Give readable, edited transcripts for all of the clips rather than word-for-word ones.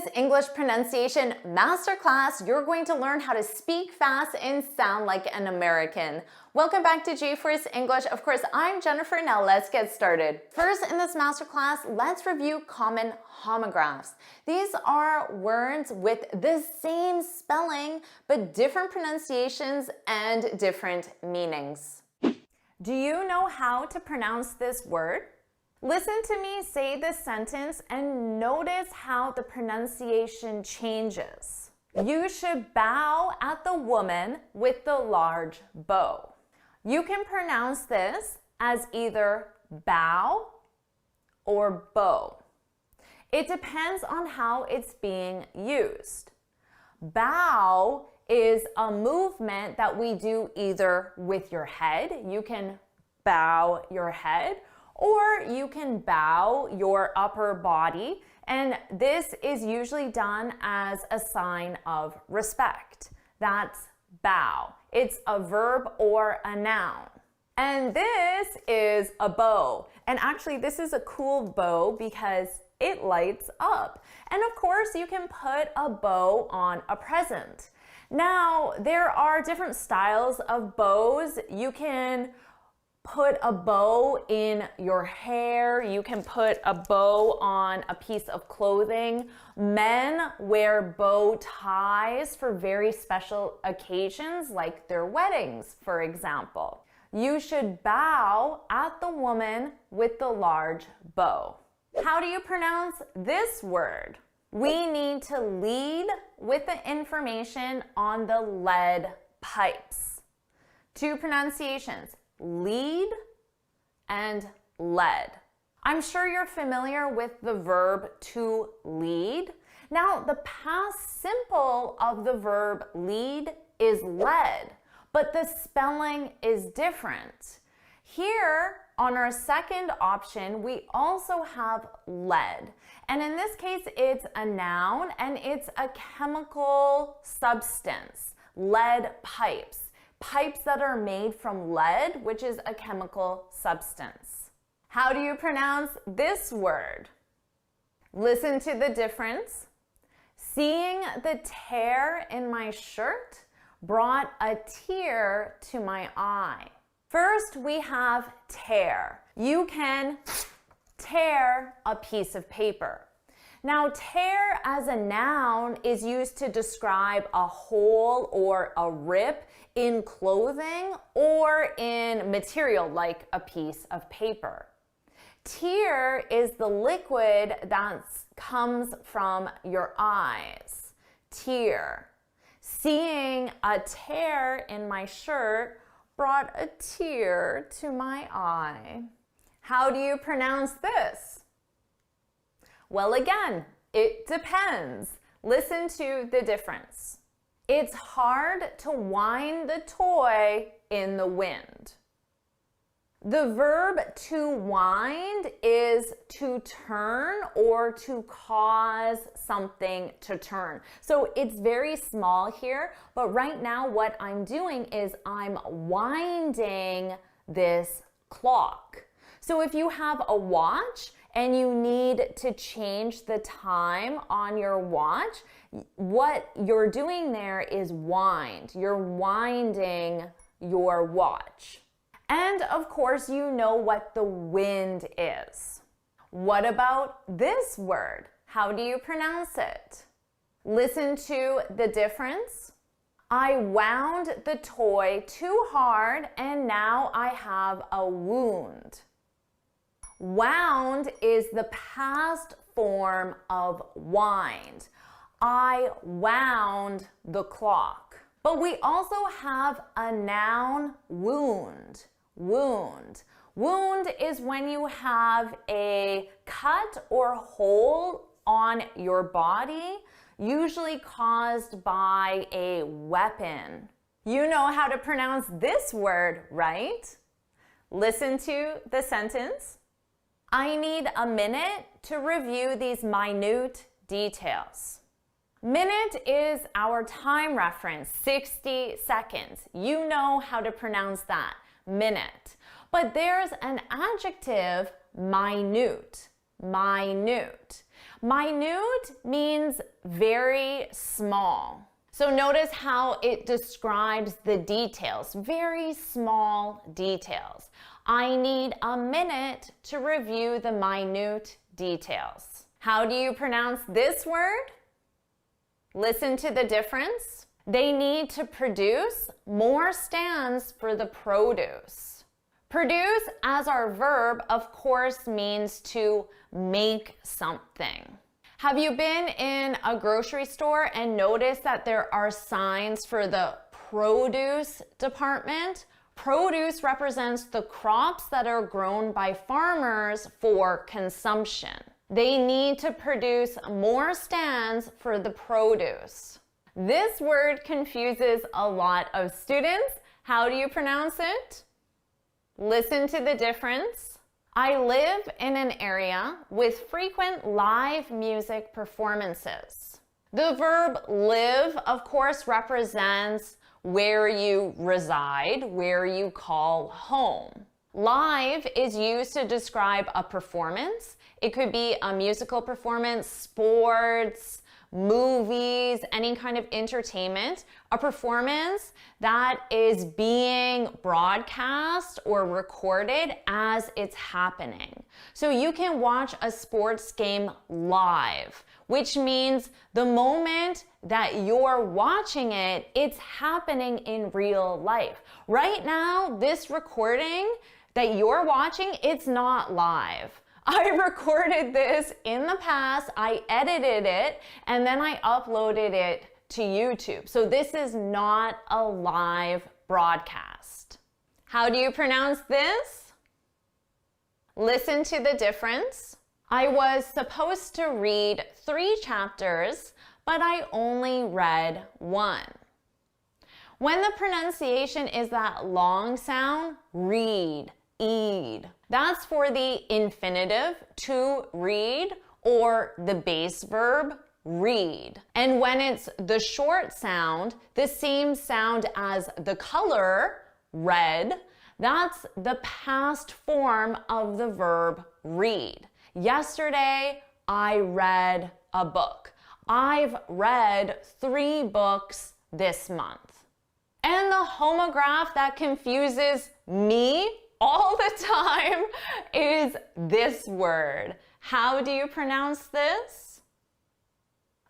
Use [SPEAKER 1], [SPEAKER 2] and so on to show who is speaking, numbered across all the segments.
[SPEAKER 1] this English pronunciation masterclass, you're going to learn how to speak fast and sound like an American. Welcome back to JForrest English. Of course, I'm Jennifer. Now let's get started. First, in this masterclass, let's review common homographs. These are words with the same spelling, but different pronunciations and different meanings. Do you know how to pronounce this word? Listen to me say this sentence and notice how the pronunciation changes. You should bow at the woman with the large bow. You can pronounce this as either bow or bow. It depends on how it's being used. Bow is a movement that we do either with your head. You can bow your head, or you can bow your upper body, and this is usually done as a sign of respect. That's bow. It's a verb or a noun. And this is a bow. And actually, this is a cool bow because it lights up. And of course, you can put a bow on a present. Now, there are different styles of bows. You can put a bow in your hair. You can put a bow on a piece of clothing. Men wear bow ties for very special occasions, like their weddings, for example. You should bow at the woman with the large bow. How do you pronounce this word? We need to lead with the information on the lead pipes. Two pronunciations: lead and lead. I'm sure you're familiar with the verb to lead. Now, the past simple of the verb lead is led, but the spelling is different. Here, on our second option, we also have lead. And in this case, it's a noun and it's a chemical substance, lead pipes. Pipes that are made from lead, which is a chemical substance. How do you pronounce this word? Listen to the difference. Seeing the tear in my shirt brought a tear to my eye. First, we have tear. You can tear a piece of paper. Now, tear as a noun is used to describe a hole or a rip in clothing or in material like a piece of paper. Tear is the liquid that comes from your eyes. Tear. Seeing a tear in my shirt brought a tear to my eye. How do you pronounce this? Well, again, it depends. Listen to the difference. It's hard to wind the toy in the wind. The verb to wind is to turn or to cause something to turn. So it's very small here, but right now what I'm doing is I'm winding this clock. So if you have a watch and you need to change the time on your watch, what you're doing there is wind. You're winding your watch. And of course, you know what the wind is. What about this word? How do you pronounce it? Listen to the difference. I wound the toy too hard and now I have a wound. Wound is the past form of wind. I wound the clock. But we also have a noun, wound. Wound. Wound is when you have a cut or hole on your body, usually caused by a weapon. You know how to pronounce this word, right? Listen to the sentence. I need a minute to review these minute details. Minute is our time reference, 60 seconds. You know how to pronounce that, minute. But there's an adjective, minute. Minute. Minute means very small. So notice how it describes the details, very small details. I need a minute to review the minute details. How do you pronounce this word? Listen to the difference. They need to produce. More stands for the produce. Produce as our verb, of course, means to make something. Have you been in a grocery store and noticed that there are signs for the produce department? Produce represents the crops that are grown by farmers for consumption. They need to produce more stands for the produce. This word confuses a lot of students. How do you pronounce it? Listen to the difference. I live in an area with frequent live music performances. The verb live, of course, represents where you reside, where you call home. Live is used to describe a performance. It could be a musical performance, sports, movies, any kind of entertainment, a performance that is being broadcast or recorded as it's happening. So you can watch a sports game live, which means the moment that you're watching it, it's happening in real life. Right now, this recording that you're watching, it's not live. I recorded this in the past, I edited it, and then I uploaded it to YouTube. So this is not a live broadcast. How do you pronounce this? Listen to the difference. I was supposed to read 3 chapters, but I only read 1. When the pronunciation is that long sound, read, eed. That's for the infinitive, to read, or the base verb, read. And when it's the short sound, the same sound as the color, red, that's the past form of the verb read. Yesterday, I read a book. I've read 3 books this month. And the homograph that confuses me all the time is this word. How do you pronounce this?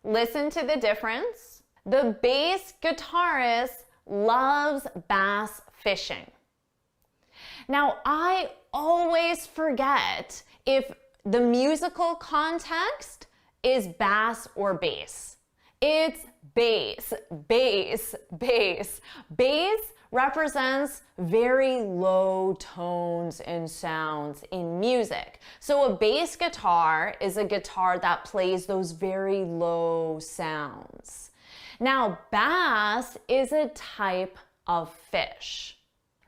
[SPEAKER 1] Listen to the difference. The bass guitarist loves bass fishing. Now, I always forget if the musical context is bass or bass. It's bass, bass, bass. Bass represents very low tones and sounds in music. So a bass guitar is a guitar that plays those very low sounds. Now, bass is a type of fish.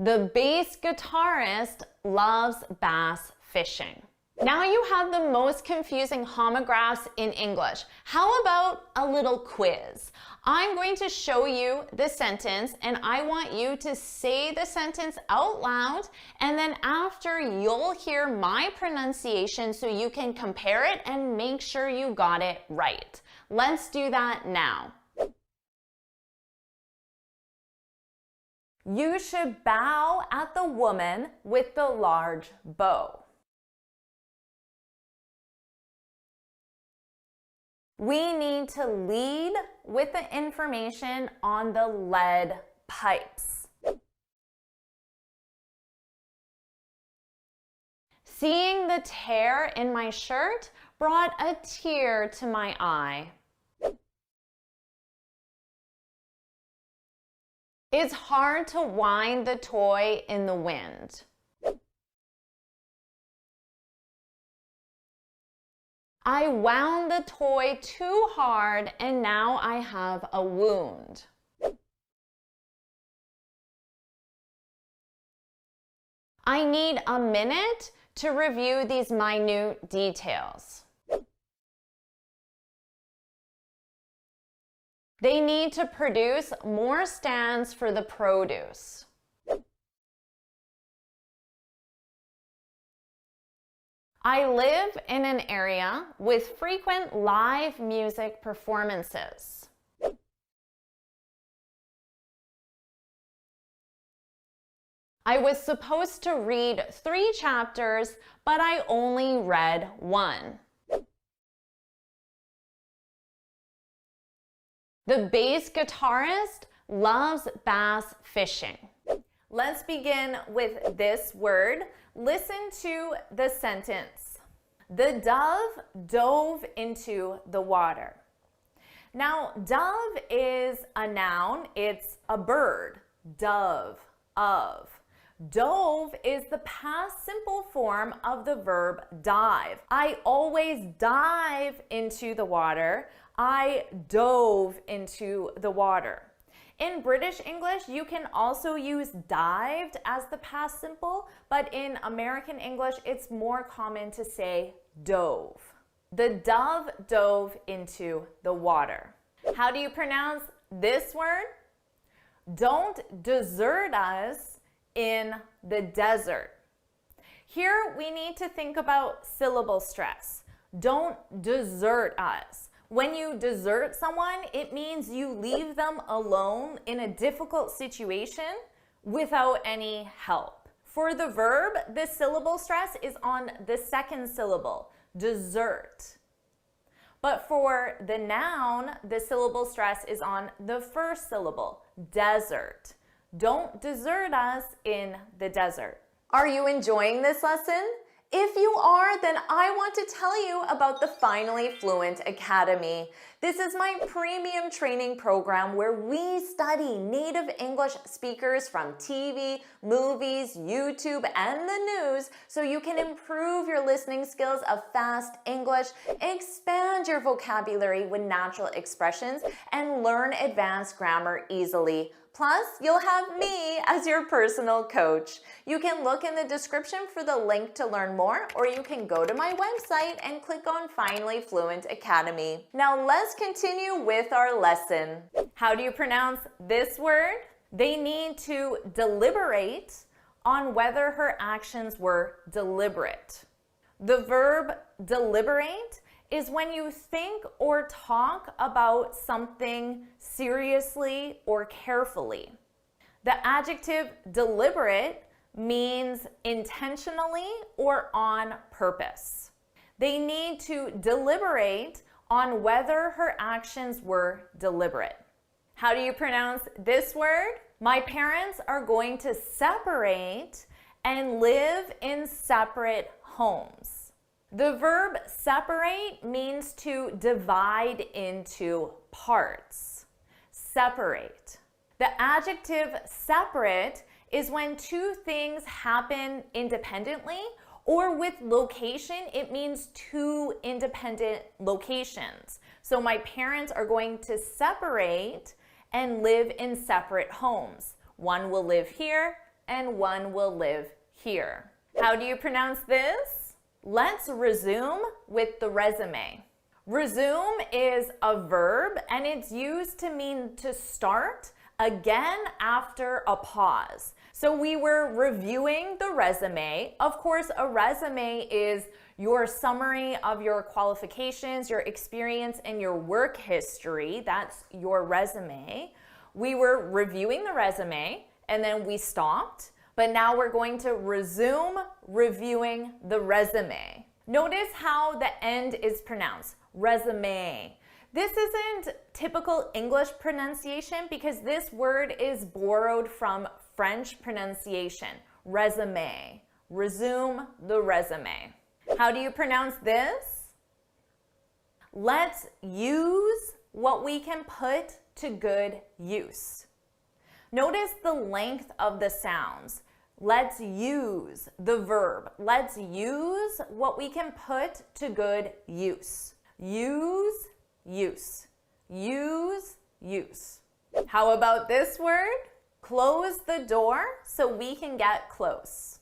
[SPEAKER 1] The bass guitarist loves bass fishing. Now you have the most confusing homographs in English. How about a little quiz? I'm going to show you the sentence and I want you to say the sentence out loud, and then after you'll hear my pronunciation so you can compare it and make sure you got it right. Let's do that now. You should bow at the woman with the large bow. We need to lead with the information on the lead pipes. Seeing the tear in my shirt brought a tear to my eye. It's hard to wind the toy in the wind. I wound the toy too hard and now I have a wound. I need a minute to review these minute details. They need to produce more stands for the produce. I live in an area with frequent live music performances. I was supposed to read 3 chapters, but I only read 1. The bass guitarist loves bass fishing. Let's begin with this word. Listen to the sentence. The dove dove into the water. Now, dove is a noun. It's a bird. Dove, of. Dove is the past simple form of the verb dive. I always dive into the water. I dove into the water. In British English, you can also use dived as the past simple, but in American English, it's more common to say dove. The dove dove into the water. How do you pronounce this word? Don't desert us in the desert. Here we need to think about syllable stress. Don't desert us. When you desert someone, it means you leave them alone in a difficult situation without any help. For the verb, the syllable stress is on the second syllable, desert. But for the noun, the syllable stress is on the first syllable, desert. Don't desert us in the desert. Are you enjoying this lesson? If you are, then I want to tell you about the Finally Fluent Academy. This is my premium training program where we study native English speakers from TV, movies, YouTube, and the news so you can improve your listening skills of fast English, expand your vocabulary with natural expressions, and learn advanced grammar easily. Plus, you'll have me as your personal coach. You can look in the description for the link to learn more, or you can go to my website and click on Finally Fluent Academy. Now let's continue with our lesson. How do you pronounce this word? They need to deliberate on whether her actions were deliberate. The verb deliberate is when you think or talk about something seriously or carefully. The adjective deliberate means intentionally or on purpose. They need to deliberate on whether her actions were deliberate. How do you pronounce this word? My parents are going to separate and live in separate homes. The verb separate means to divide into parts. Separate. The adjective separate is when 2 things happen independently, or with location, it means 2 independent locations. So my parents are going to separate and live in separate homes. One will live here and one will live here. How do you pronounce this? Let's resume with the resume. Resume is a verb and it's used to mean to start again after a pause. So we were reviewing the resume. Of course, a resume is your summary of your qualifications, your experience, and your work history. That's your resume. We were reviewing the resume and then we stopped. But now we're going to resume reviewing the resume. Notice how the end is pronounced, resume. This isn't typical English pronunciation because this word is borrowed from French pronunciation, resume. Resume the resume. How do you pronounce this? Let's use what we can put to good use. Notice the length of the sounds. Let's use the verb. Let's use what we can put to good use. Use, use. Use, use. How about this word? Close the door so we can get close.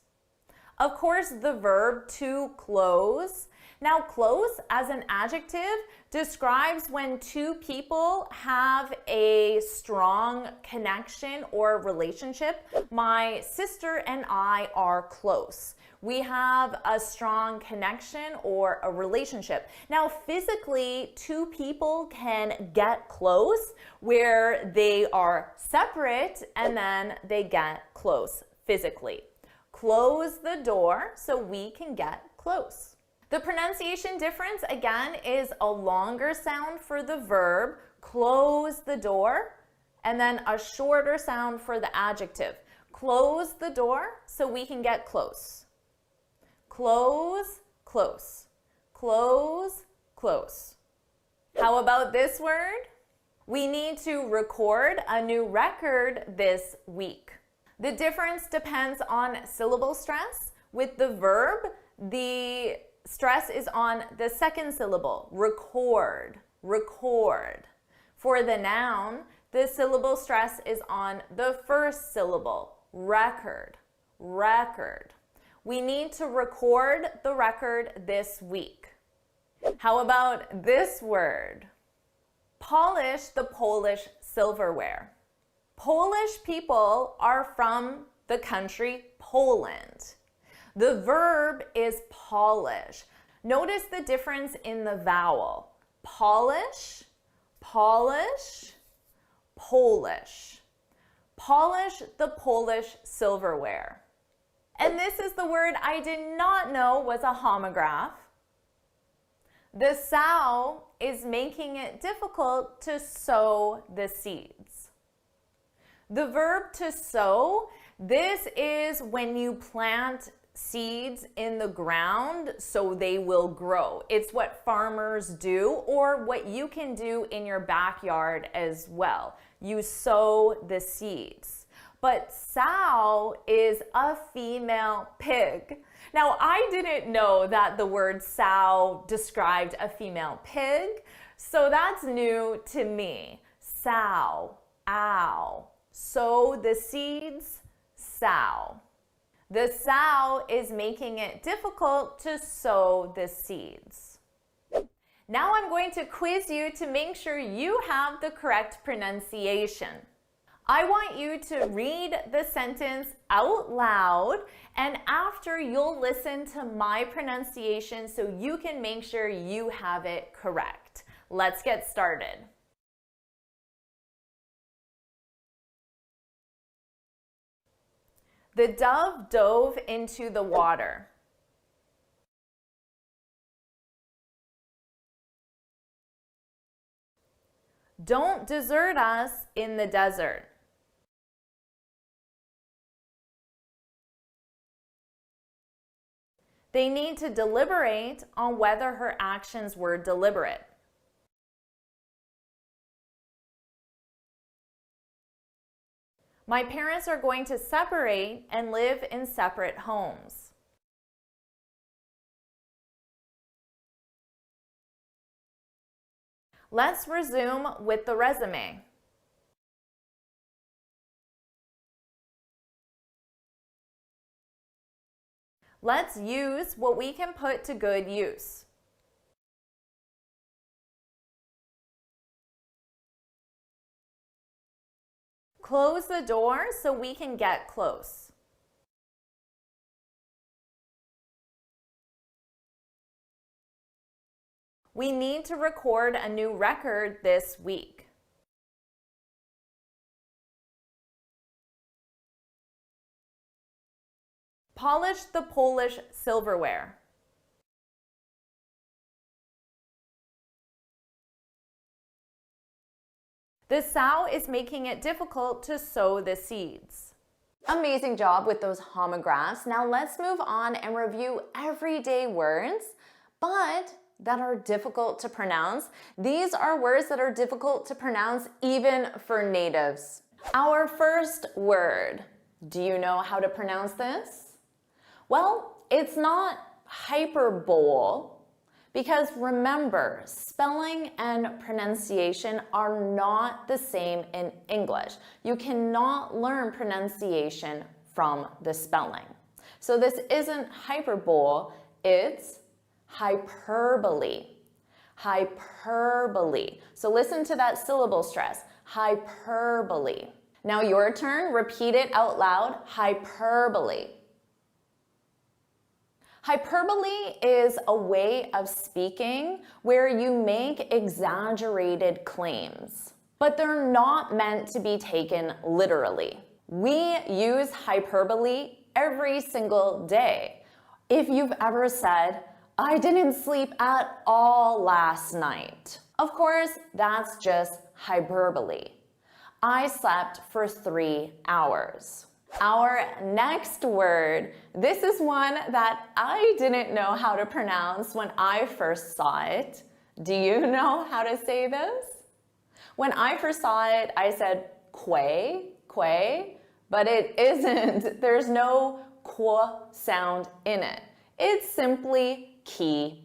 [SPEAKER 1] Of course, the verb to close. Now, close as an adjective describes when 2 people have a strong connection or relationship. My sister and I are close. We have a strong connection or a relationship. Now, physically, two people can get close where they are separate and then they get close physically. Close the door so we can get close. The pronunciation difference, again, is a longer sound for the verb, close the door, and then a shorter sound for the adjective. Close the door so we can get close. Close, close. Close, close. How about this word? We need to record a new record this week. The difference depends on syllable stress. With the verb, the stress is on the second syllable, record, record. For the noun, the syllable stress is on the first syllable, record, record. We need to record the record this week. How about this word? Polish the Polish silverware. Polish people are from the country Poland. The verb is polish. Notice the difference in the vowel. Polish, polish, Polish. Polish the Polish silverware. And this is the word I did not know was a homograph. The sow is making it difficult to sow the seeds. The verb to sow, this is when you plant seeds in the ground so they will grow. It's what farmers do, or what you can do in your backyard as well. You sow the seeds. But sow is a female pig. Now, I didn't know that the word sow described a female pig, so that's new to me. Sow, ow. Sow the seeds, sow. The sow is making it difficult to sow the seeds. Now I'm going to quiz you to make sure you have the correct pronunciation. I want you to read the sentence out loud, and after you'll listen to my pronunciation so you can make sure you have it correct. Let's get started. The dove dove into the water. Don't desert us in the desert. They need to deliberate on whether her actions were deliberate. My parents are going to separate and live in separate homes. Let's resume with the resume. Let's use what we can put to good use. Close the door so we can get close. We need to record a new record this week. Polish the Polish silverware. The sow is making it difficult to sow the seeds. Amazing job with those homographs. Now let's move on and review everyday words, but that are difficult to pronounce. These are words that are difficult to pronounce even for natives. Our first word. Do you know how to pronounce this? Well, it's not hyperbole, because remember, spelling and pronunciation are not the same in English. You cannot learn pronunciation from the spelling. So this isn't hyperbole, it's hyperbole. Hyperbole. So listen to that syllable stress. Hyperbole. Now your turn, repeat it out loud. Hyperbole. Hyperbole is a way of speaking where you make exaggerated claims, but they're not meant to be taken literally. We use hyperbole every single day. If you've ever said, "I didn't sleep at all last night," of course, that's just hyperbole. I slept for 3 hours. Our next word, this is one that I didn't know how to pronounce when I first saw it. Do you know how to say this? When I first saw it, I said quay, but it isn't. There's no qu sound in it. It's simply key,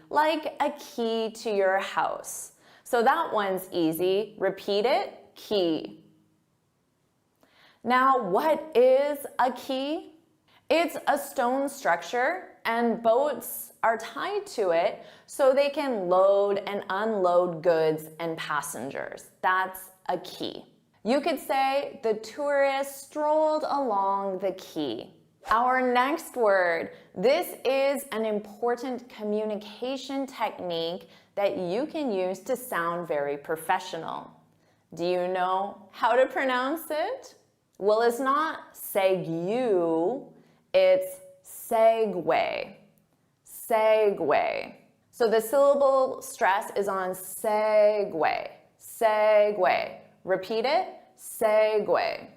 [SPEAKER 1] like a key to your house. So that one's easy. Repeat it, key. Now, what is a quay? It's a stone structure, and boats are tied to it so they can load and unload goods and passengers. That's a quay. You could say the tourists strolled along the quay. Our next word, this is an important communication technique that you can use to sound very professional. Do you know how to pronounce it? Well, it's not segue, it's segue. Segue. So the syllable stress is on segue. Segue. Repeat it, segue.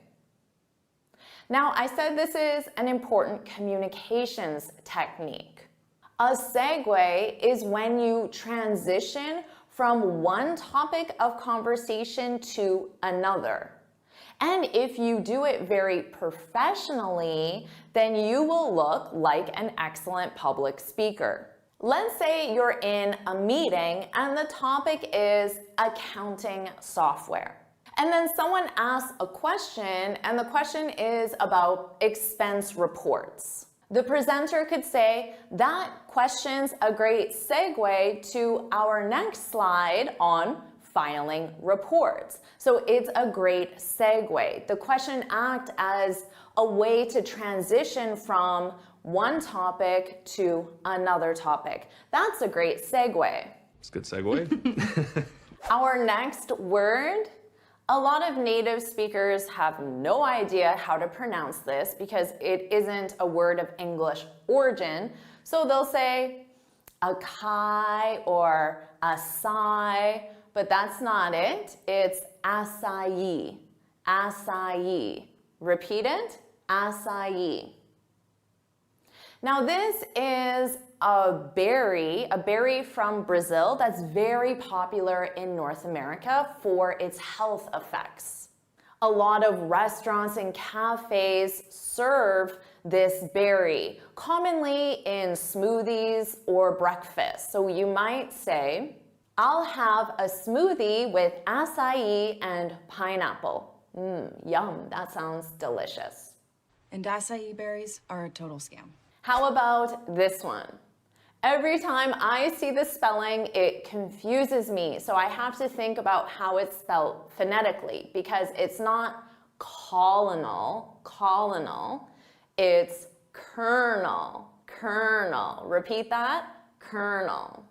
[SPEAKER 1] Now, I said this is an important communications technique. A segue is when you transition from one topic of conversation to another. And if you do it very professionally, then you will look like an excellent public speaker. Let's say you're in a meeting and the topic is accounting software. And then someone asks a question, and the question is about expense reports. The presenter could say, "That question's a great segue to our next slide on filing reports." So it's a great segue. The question acts as a way to transition from one topic to another topic. That's a great segue.
[SPEAKER 2] It's a good segue.
[SPEAKER 1] Our next word, a lot of native speakers have no idea how to pronounce this because it isn't a word of English origin. So they'll say acai or acai, but that's not it. It's acai, acai. Repeat it, acai. Now this is a berry from Brazil that's very popular in North America for its health effects. A lot of restaurants and cafes serve this berry, commonly in smoothies or breakfast. So you might say, "I'll have a smoothie with acai and pineapple." Yum, that sounds delicious.
[SPEAKER 3] And acai berries are a total scam.
[SPEAKER 1] How about this one? Every time I see the spelling, it confuses me. So I have to think about how it's spelled phonetically because it's not colonel, it's kernel. Repeat that, kernel.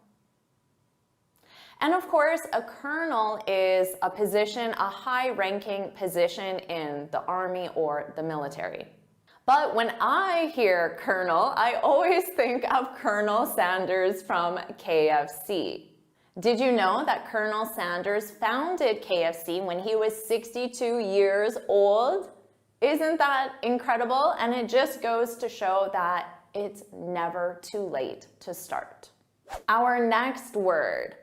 [SPEAKER 1] And of course, a colonel is a position, a high-ranking position in the army or the military. But when I hear Colonel, I always think of Colonel Sanders from KFC. Did you know that Colonel Sanders founded KFC when he was 62 years old? Isn't that incredible? And it just goes to show that it's never too late to start. Our next word.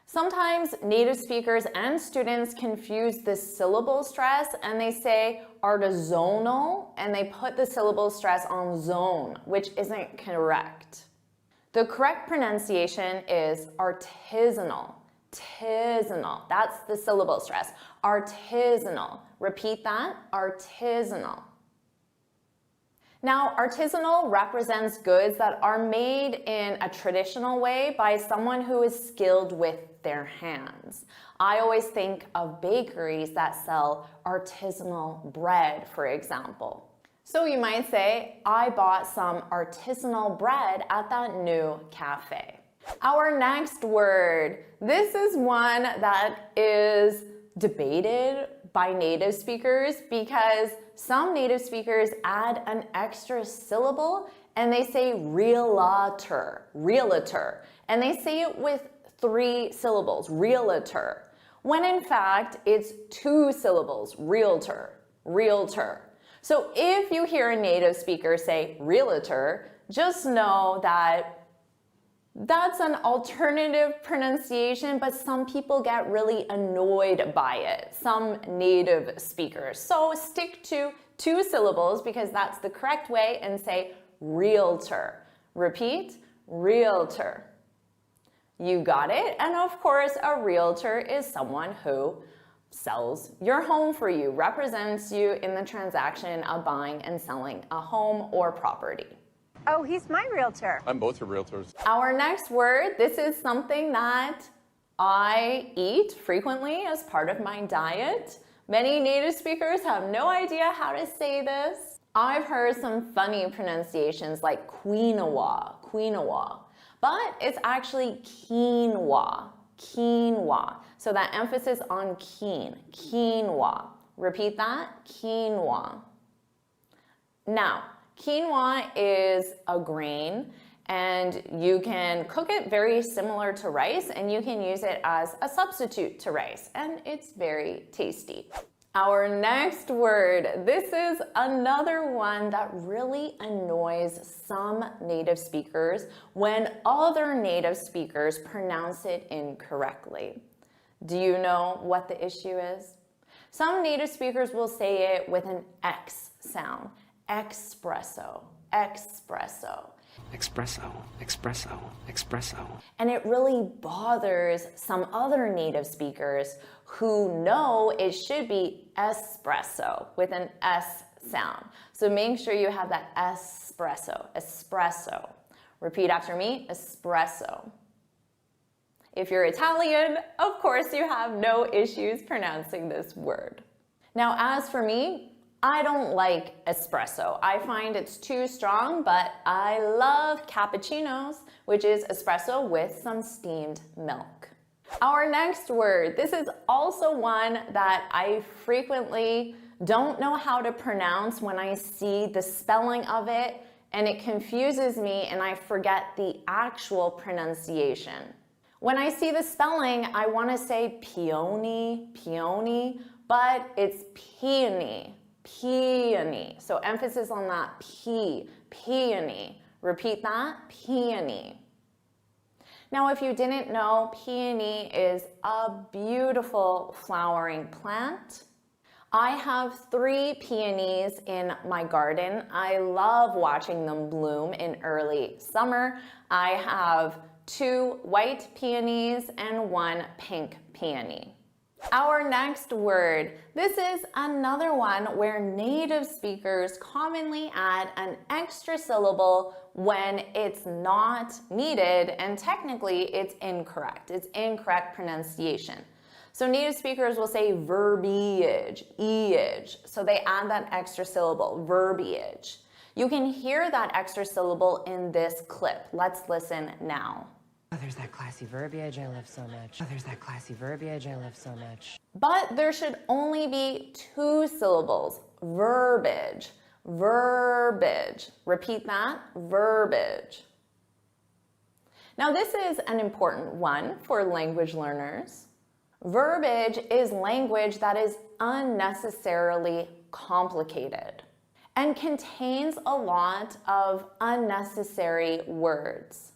[SPEAKER 1] Sometimes native speakers and students confuse the syllable stress and they say artisanal and they put the syllable stress on zone, which isn't correct. The correct pronunciation is artisanal. Artisanal. That's the syllable stress. Artisanal. Repeat that. Artisanal. Now, artisanal represents goods that are made in a traditional way by someone who is skilled with their hands. I always think of bakeries that sell artisanal bread, for example. So you might say, I bought some artisanal bread at that new cafe. Our next word, this is one that is debated by native speakers because some native speakers add an extra syllable and they say realtor, realtor, and they say it with 3 syllables, realtor, when in fact it's 2 syllables, realtor, realtor. So if you hear a native speaker say realtor, just know that that's an alternative pronunciation, but some people get really annoyed by it, some native speakers. So stick to 2 syllables because that's the correct way and say realtor. Repeat, realtor. You got it? And of course, a realtor is someone who sells your home for you, represents you in the transaction of buying and selling a home or property.
[SPEAKER 4] Oh, he's my realtor.
[SPEAKER 2] I'm both your realtors.
[SPEAKER 1] Our next word, this is something that I eat frequently as part of my diet. Many native speakers have no idea how to say this. I've heard some funny pronunciations like quinoa, quinoa, but it's actually quinoa, quinoa. So that emphasis on quinoa. Repeat that, quinoa. Now, quinoa is a grain and you can cook it very similar to rice and you can use it as a substitute to rice and it's very tasty. Our next word, this is another one that really annoys some native speakers when other native speakers pronounce it incorrectly. Do you know what the issue is? Some native speakers will say it with an X sound. Espresso, espresso.
[SPEAKER 5] Espresso, espresso, espresso.
[SPEAKER 1] And it really bothers some other native speakers who know it should be espresso with an S sound. So make sure you have that espresso, espresso. Repeat after me, espresso. If you're Italian, of course you have no issues pronouncing this word. Now, as for me, I don't like espresso. I find it's too strong, but I love cappuccinos, which is espresso with some steamed milk. Our next word, this is also one that I frequently don't know how to pronounce when I see the spelling of it, and it confuses me and I forget the actual pronunciation. When I see the spelling, I want to say peony, peony, but it's peony. Peony. So emphasis on that P, peony. Repeat that, peony. Now, if you didn't know, peony is a beautiful flowering plant. I have 3 peonies in my garden. I love watching them bloom in early summer. I have 2 white peonies and 1 pink peony. Our next word, this is another one where native speakers commonly add an extra syllable when it's not needed and technically it's incorrect. It's incorrect pronunciation. So native speakers will say verbiage, eage. So they add that extra syllable, verbiage. You can hear that extra syllable in this clip. Let's listen now.
[SPEAKER 6] Oh, there's that classy verbiage I love so much. Oh, there's that classy verbiage I love so much.
[SPEAKER 1] But there should only be 2 syllables, verbiage, verbiage. Repeat that, verbiage. Now this is an important one for language learners. Verbiage is language that is unnecessarily complicated and contains a lot of unnecessary words.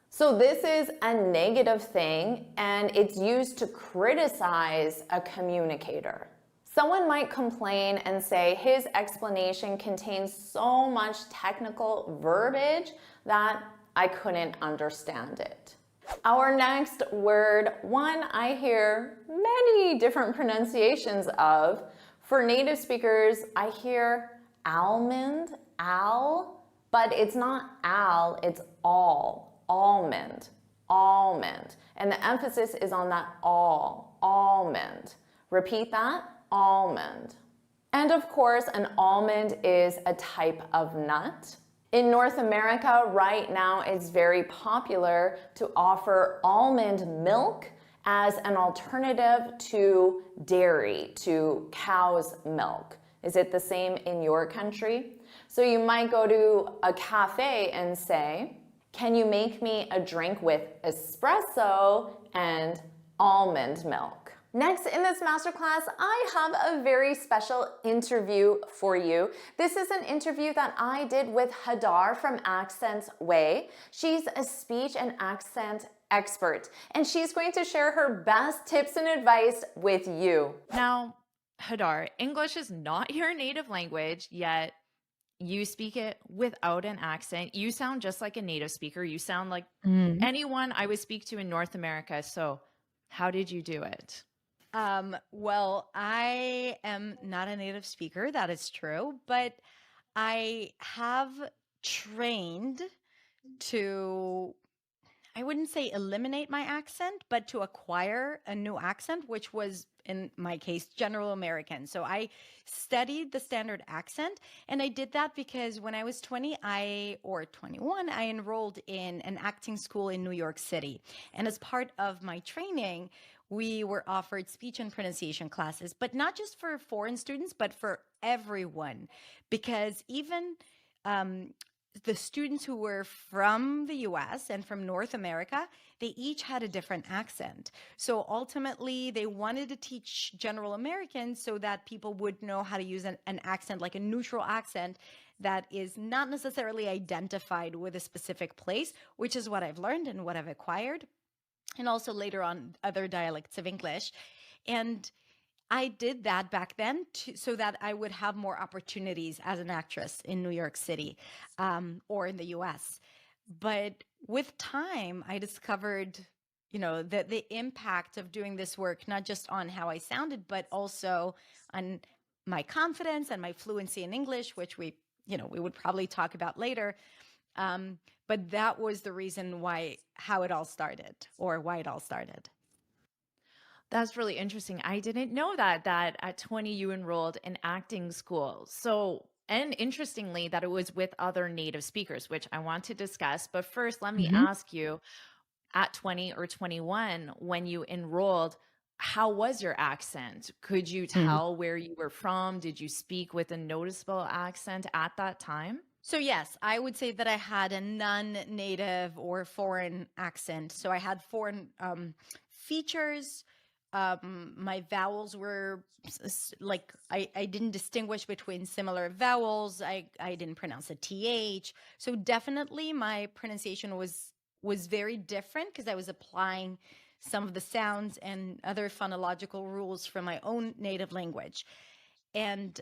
[SPEAKER 1] So this is a negative thing and it's used to criticize a communicator. Someone might complain and say his explanation contains so much technical verbiage that I couldn't understand it. Our next word, one I hear many different pronunciations of. For native speakers, I hear almond, al, but it's not al, it's all. Almond, almond. And the emphasis is on that all, almond. Repeat that, almond. And of course, an almond is a type of nut. In North America, right now, it's very popular to offer almond milk as an alternative to dairy, to cow's milk. Is it the same in your country? So you might go to a cafe and say, "Can you make me a drink with espresso and almond milk?" Next in this masterclass, I have a very special interview for you. This is an interview that I did with Hadar from Accent Way. She's a speech and accent expert, and she's going to share her best tips and advice with you. Now, Hadar, English is not your native language, yet you speak it without an accent. You sound just like a native speaker. You sound like anyone I would speak to in North America. So how did you do it?
[SPEAKER 7] Well, I am not a native speaker, that is true, but I have trained to, I wouldn't say eliminate my accent, but to acquire a new accent, which was, in my case, General American. So I studied the standard accent, and I did that because when I was 20, or 21, I enrolled in an acting school in New York City. And as part of my training, we were offered speech and pronunciation classes, but not just for foreign students, but for everyone, because even the students who were from the US and from North America, they each had a different accent. So ultimately, they wanted to teach General Americans so that people would know how to use an accent, like a neutral accent that is not necessarily identified with a specific place, which is what I've learned and what I've acquired, and also later on other dialects of English. And I did that back then so that I would have more opportunities as an actress in New York City or in the US. But with time, I discovered, the impact of doing this work, not just on how I sounded, but also on my confidence and my fluency in English, which we would probably talk about later. But that was the reason why it all started.
[SPEAKER 1] That's really interesting. I didn't know that at 20 you enrolled in acting school. So, and interestingly, that it was with other native speakers, which I want to discuss. But first, let me ask you, at 20 or 21, when you enrolled, how was your accent? Could you tell where you were from? Did you speak with a noticeable accent at that time?
[SPEAKER 7] So yes, I would say that I had a non-native or foreign accent. So I had foreign features. My vowels were like, I didn't distinguish between similar vowels. I didn't pronounce a TH. So definitely my pronunciation was very different because I was applying some of the sounds and other phonological rules from my own native language. And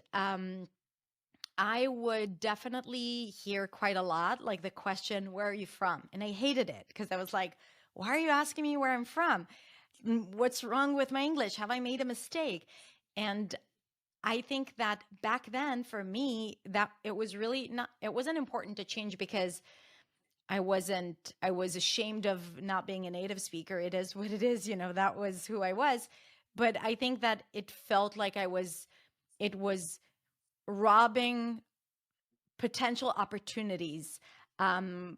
[SPEAKER 7] I would definitely hear quite a lot, like the question, "Where are you from?" And I hated it because I was like, "Why are you asking me where I'm from? What's wrong with my English? Have I made a mistake?" And I think that back then for me, that it wasn't important to change because I was ashamed of not being a native speaker. It is what it is, that was who I was. But I think that it felt like it was robbing potential opportunities. And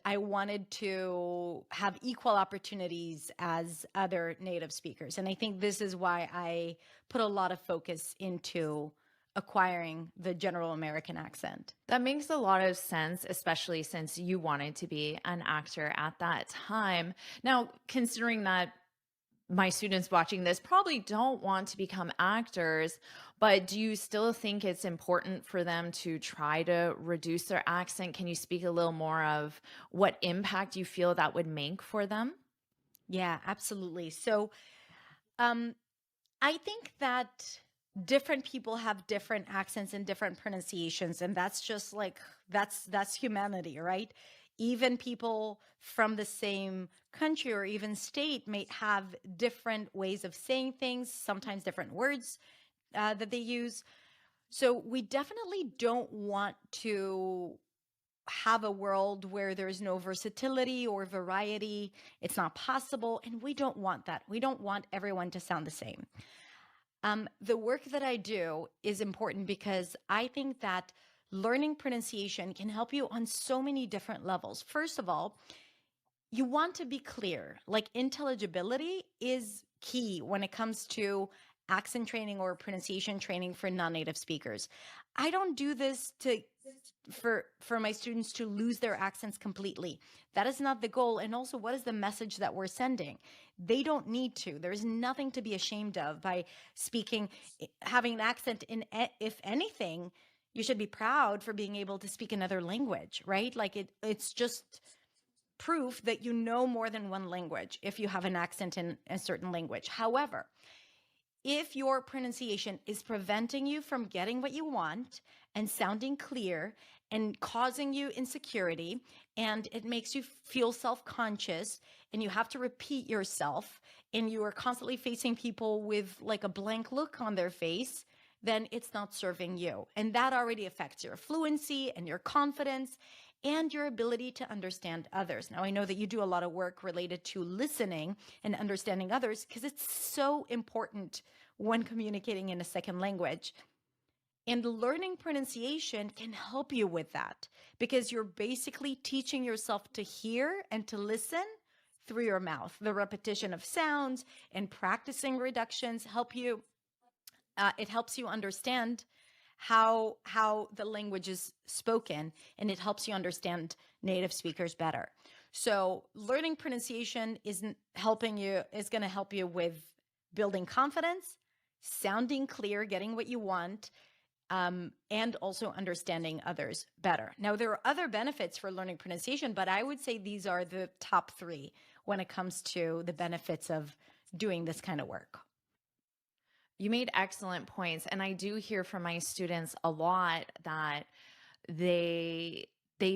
[SPEAKER 7] I wanted to have equal opportunities as other native speakers. And I think this is why I put a lot of focus into acquiring the General American accent.
[SPEAKER 1] That makes a lot of sense, especially since you wanted to be an actor at that time. Now, considering that my students watching this probably don't want to become actors, but do you still think it's important for them to try to reduce their accent? Can you speak a little more of what impact you feel that would make for them?
[SPEAKER 7] Yeah, absolutely. So I think that different people have different accents and different pronunciations, and that's just like that's humanity, right? Even people from the same country or even state may have different ways of saying things, sometimes different words that they use. So we definitely don't want to have a world where there's no versatility or variety. It's not possible, and we don't want that. We don't want everyone to sound the same. The work that I do is important because I think that learning pronunciation can help you on so many different levels. First of all, you want to be clear. Like intelligibility is key when it comes to accent training or pronunciation training for non-native speakers. I don't do this to for my students to lose their accents completely. That is not the goal. And also, what is the message that we're sending? They don't need to. There's nothing to be ashamed of by speaking, having an accent in, if anything, you should be proud for being able to speak another language, right? Like it's just proof that you know more than one language if you have an accent in a certain language. However, if your pronunciation is preventing you from getting what you want and sounding clear and causing you insecurity, and it makes you feel self-conscious and you have to repeat yourself and you are constantly facing people with like a blank look on their face, then it's not serving you. And that already affects your fluency and your confidence and your ability to understand others. Now, I know that you do a lot of work related to listening and understanding others because it's so important when communicating in a second language. And learning pronunciation can help you with that because you're basically teaching yourself to hear and to listen through your mouth. The repetition of sounds and practicing reductions help you. It helps you understand how the language is spoken, and it helps you understand native speakers better. So learning pronunciation is going to help you with building confidence, sounding clear, getting what you want, and also understanding others better. Now, there are other benefits for learning pronunciation, but I would say these are the top 3 when it comes to the benefits of doing this kind of work.
[SPEAKER 1] You made excellent points. And I do hear from my students a lot that they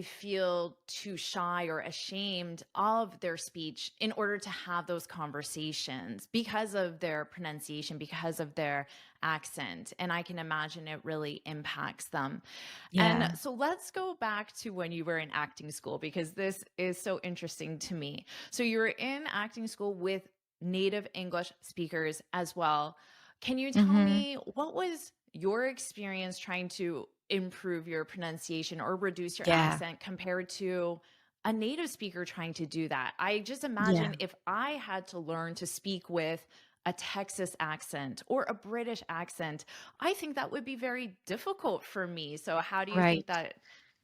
[SPEAKER 1] feel too shy or ashamed of their speech in order to have those conversations because of their pronunciation, because of their accent. And I can imagine it really impacts them.
[SPEAKER 7] Yeah.
[SPEAKER 1] And so let's go back to when you were in acting school, because this is so interesting to me. So you were in acting school with native English speakers as well. Can you tell me what was your experience trying to improve your pronunciation or reduce your accent compared to a native speaker trying to do that? I just imagine if I had to learn to speak with a Texas accent or a British accent, I think that would be very difficult for me. So how do you think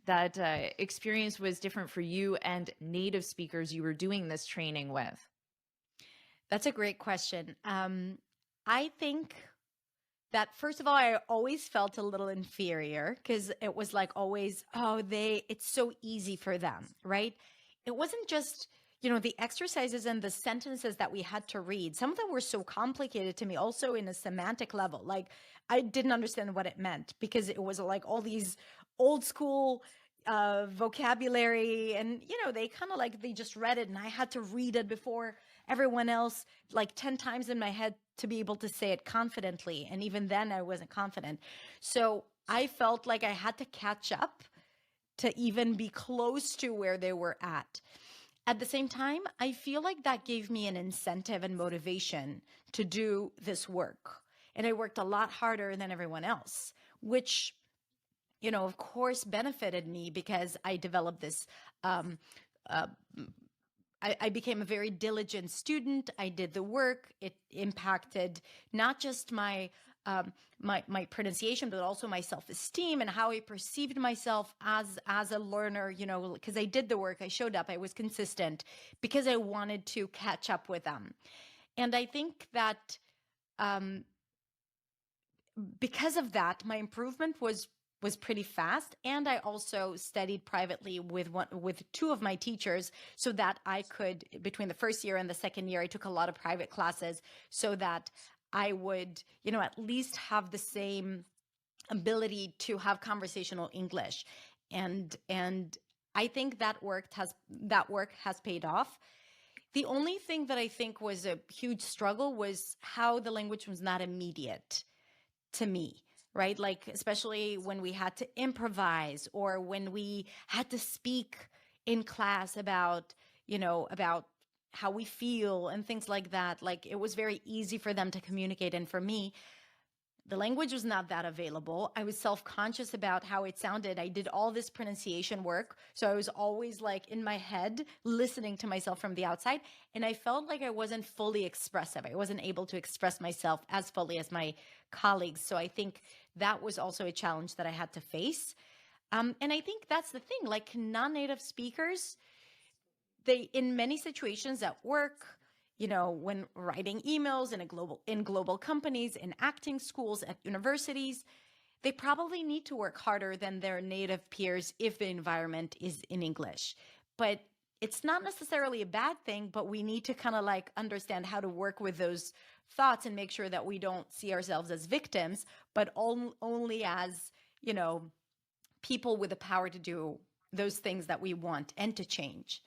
[SPEAKER 1] that experience was different for you and native speakers you were doing this training with?
[SPEAKER 7] That's a great question. I think that first of all, I always felt a little inferior because it was like always, it's so easy for them, right? It wasn't just, the exercises and the sentences that we had to read. Some of them were so complicated to me, also in a semantic level. Like I didn't understand what it meant because it was like all these old school vocabulary, and they kind of like they just read it and I had to read it before everyone else like 10 times in my head to be able to say it confidently, and even then I wasn't confident. So I felt like I had to catch up to even be close to where they were at. At the same time, I feel like that gave me an incentive and motivation to do this work, and I worked a lot harder than everyone else, which of course, benefited me because I developed this. I became a very diligent student. I did the work. It impacted not just my pronunciation, but also my self-esteem and how I perceived myself as a learner. Because I did the work, I showed up, I was consistent because I wanted to catch up with them, and I think that because of that, my improvement was pretty fast. And I also studied privately with 2 of my teachers so that I could, between the first year and the second year, I took a lot of private classes so that I would, at least have the same ability to have conversational English. And I think that work has paid off. The only thing that I think was a huge struggle was how the language was not immediate to me. Right? Like, especially when we had to improvise or when we had to speak in class about how we feel and things like that. Like, it was very easy for them to communicate. And for me, The language was not that available. I was self-conscious about how it sounded. I did all this pronunciation work. So I was always like in my head, listening to myself from the outside. And I felt like I wasn't fully expressive. I wasn't able to express myself as fully as my colleagues. So I think that was also a challenge that I had to face. And I think that's the thing, like non-native speakers, they, in many situations at work, when writing emails in global companies, in acting schools, at universities, they probably need to work harder than their native peers if the environment is in English. But it's not necessarily a bad thing, but we need to kind of like understand how to work with those thoughts and make sure that we don't see ourselves as victims, but only as, people with the power to do those things that we want and to change.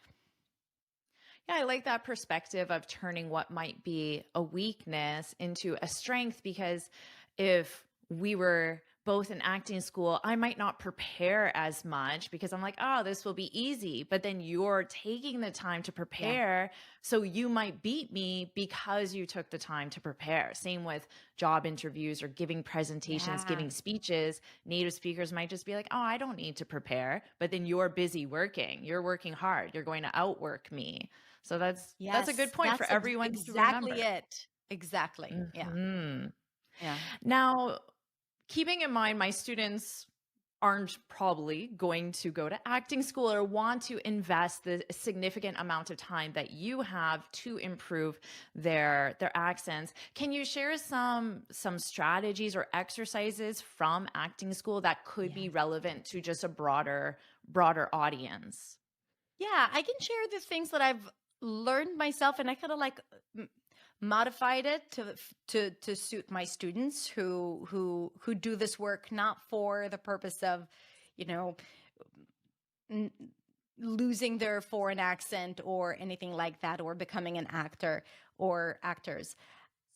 [SPEAKER 1] Yeah, I like that perspective of turning what might be a weakness into a strength, because if we were both in acting school, I might not prepare as much because I'm like, oh, this will be easy. But then you're taking the time to prepare. So you might beat me because you took the time to prepare. Same with job interviews or giving presentations, giving speeches. Native speakers might just be like, oh, I don't need to prepare. But then you're busy working. You're working hard. You're going to outwork me. So that's a good point for everyone to remember.
[SPEAKER 7] Exactly it. Exactly. Yeah.
[SPEAKER 1] Now, keeping in mind, my students aren't probably going to go to acting school or want to invest the significant amount of time that you have to improve their accents. Can you share some strategies or exercises from acting school that could be relevant to just a broader audience?
[SPEAKER 7] Yeah, I can share the things that I've learned myself, and I kind of like modified it to suit my students who do this work not for the purpose of, losing their foreign accent or anything like that, or becoming an actor or actors.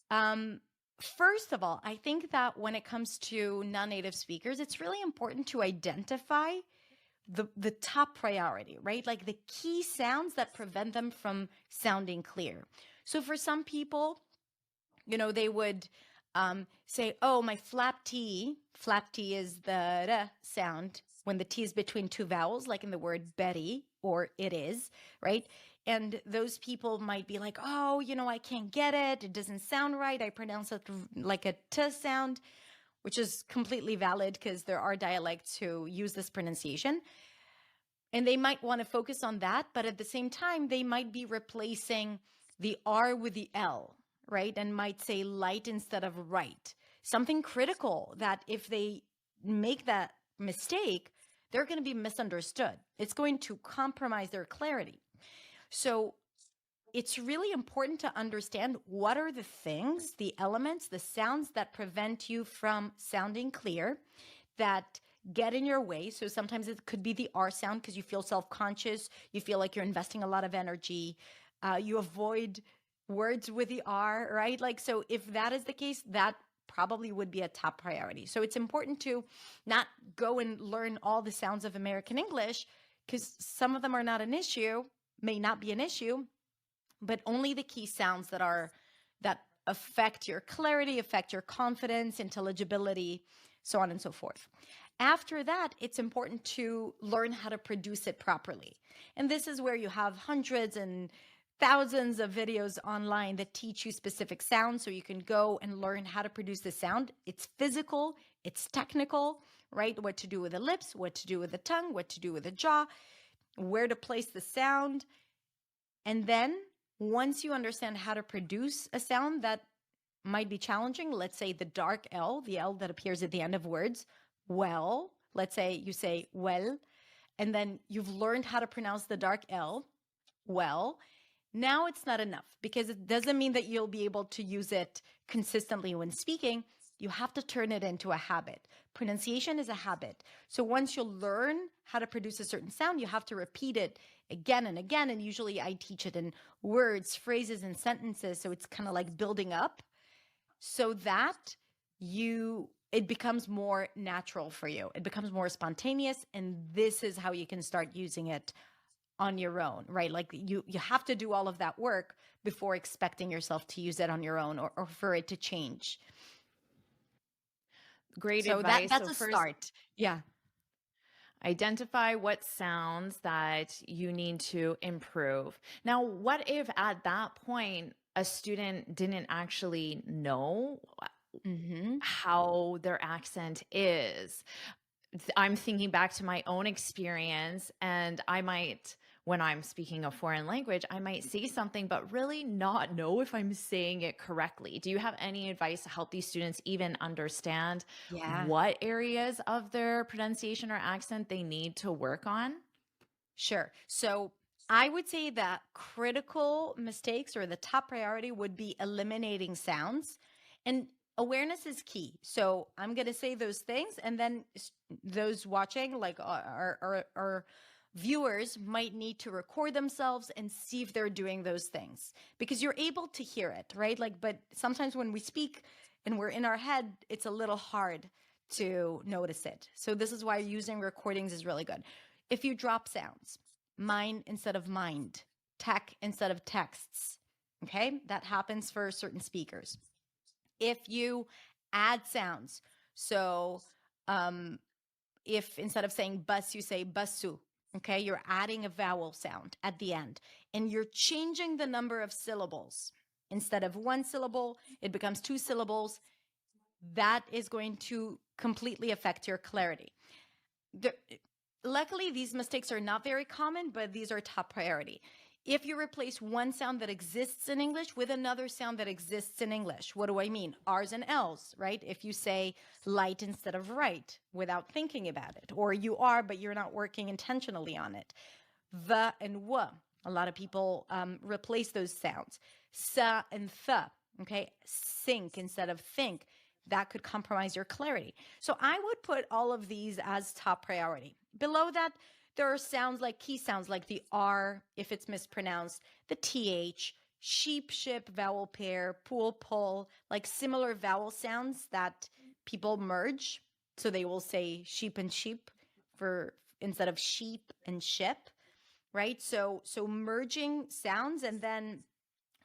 [SPEAKER 7] First of all, I think that when it comes to non-native speakers, it's really important to identify the top priority, right? Like the key sounds that prevent them from sounding clear. So for some people, they would say, oh, my flap T is the r sound when the T is between two vowels, like in the word Betty or it is, right? And those people might be like, oh, I can't get it. It doesn't sound right. I pronounce it like a T sound, which is completely valid because there are dialects who use this pronunciation. And they might want to focus on that, but at the same time, they might be replacing the R with the L, right? And might say light instead of right. Something critical that if they make that mistake, they're going to be misunderstood. It's going to compromise their clarity. So it's really important to understand what are the things, the elements, the sounds that prevent you from sounding clear, that get in your way. So sometimes it could be the R sound because you feel self-conscious, you feel like you're investing a lot of energy, you avoid words with the R, right? Like, so if that is the case, that probably would be a top priority. So it's important to not go and learn all the sounds of American English because some of them are not an issue, may not be an issue, but only the key sounds that affect your clarity, affect your confidence, intelligibility, so on and so forth. After that, it's important to learn how to produce it properly. And this is where you have hundreds and thousands of videos online that teach you specific sounds so you can go and learn how to produce the sound. It's physical, it's technical, right? What to do with the lips, what to do with the tongue, what to do with the jaw, where to place the sound. And then once you understand how to produce a sound that might be challenging, let's say the dark L, the L that appears at the end of words, well, let's say you say well, and then you've learned how to pronounce the dark L, well, now it's not enough because it doesn't mean that you'll be able to use it consistently when speaking. You have to turn it into a habit. Pronunciation is a habit. So once you learn how to produce a certain sound, you have to repeat it again and again. And usually I teach it in words, phrases, and sentences. So it's kind of like building up so that it becomes more natural for you. It becomes more spontaneous. And this is how you can start using it on your own, right? Like you have to do all of that work before expecting yourself to use it on your own or for it to change.
[SPEAKER 1] Great
[SPEAKER 7] So
[SPEAKER 1] advice.
[SPEAKER 7] that's
[SPEAKER 1] So
[SPEAKER 7] a
[SPEAKER 1] first,
[SPEAKER 7] start. Yeah.
[SPEAKER 1] identify what sounds that you need to improve. Now, what if at that point a student didn't actually know
[SPEAKER 7] Mm-hmm.
[SPEAKER 1] how their accent is? I'm thinking back to my own experience, and I might, when I'm speaking a foreign language, I might say something, but really not know if I'm saying it correctly. Do you have any advice to help these students even understand
[SPEAKER 7] Yeah.
[SPEAKER 1] what areas of their pronunciation or accent they need to work on?
[SPEAKER 7] Sure. So I would say that critical mistakes or the top priority would be eliminating sounds, and awareness is key. So I'm going to say those things, and then those watching, like our viewers, might need to record themselves and see if they're doing those things because you're able to hear it, right? Like, but sometimes when we speak and we're in our head, it's a little hard to notice it. So this is why using recordings is really good. If you drop sounds, mind instead of mind, tech instead of texts, okay? That happens for certain speakers. If you add sounds, so if instead of saying bus, you say basu, okay? You're adding a vowel sound at the end and you're changing the number of syllables. Instead of one syllable, it becomes two syllables. That is going to completely affect your clarity. Luckily, these mistakes are not very common, but these are top priority. If you replace one sound that exists in English with another sound that exists in English, what do I mean? R's and L's, right? If you say light instead of right without thinking about it, or you are, but you're not working intentionally on it. The and w. A lot of people replace those sounds. Sa and th, okay? Sink instead of think. That could compromise your clarity. So I would put all of these as top priority. Below that, there are sounds like key sounds like the R, if it's mispronounced, the TH, sheep, ship, vowel pair, pool, pull, like similar vowel sounds that people merge. So they will say sheep and sheep for instead of sheep and ship, right? So merging sounds and then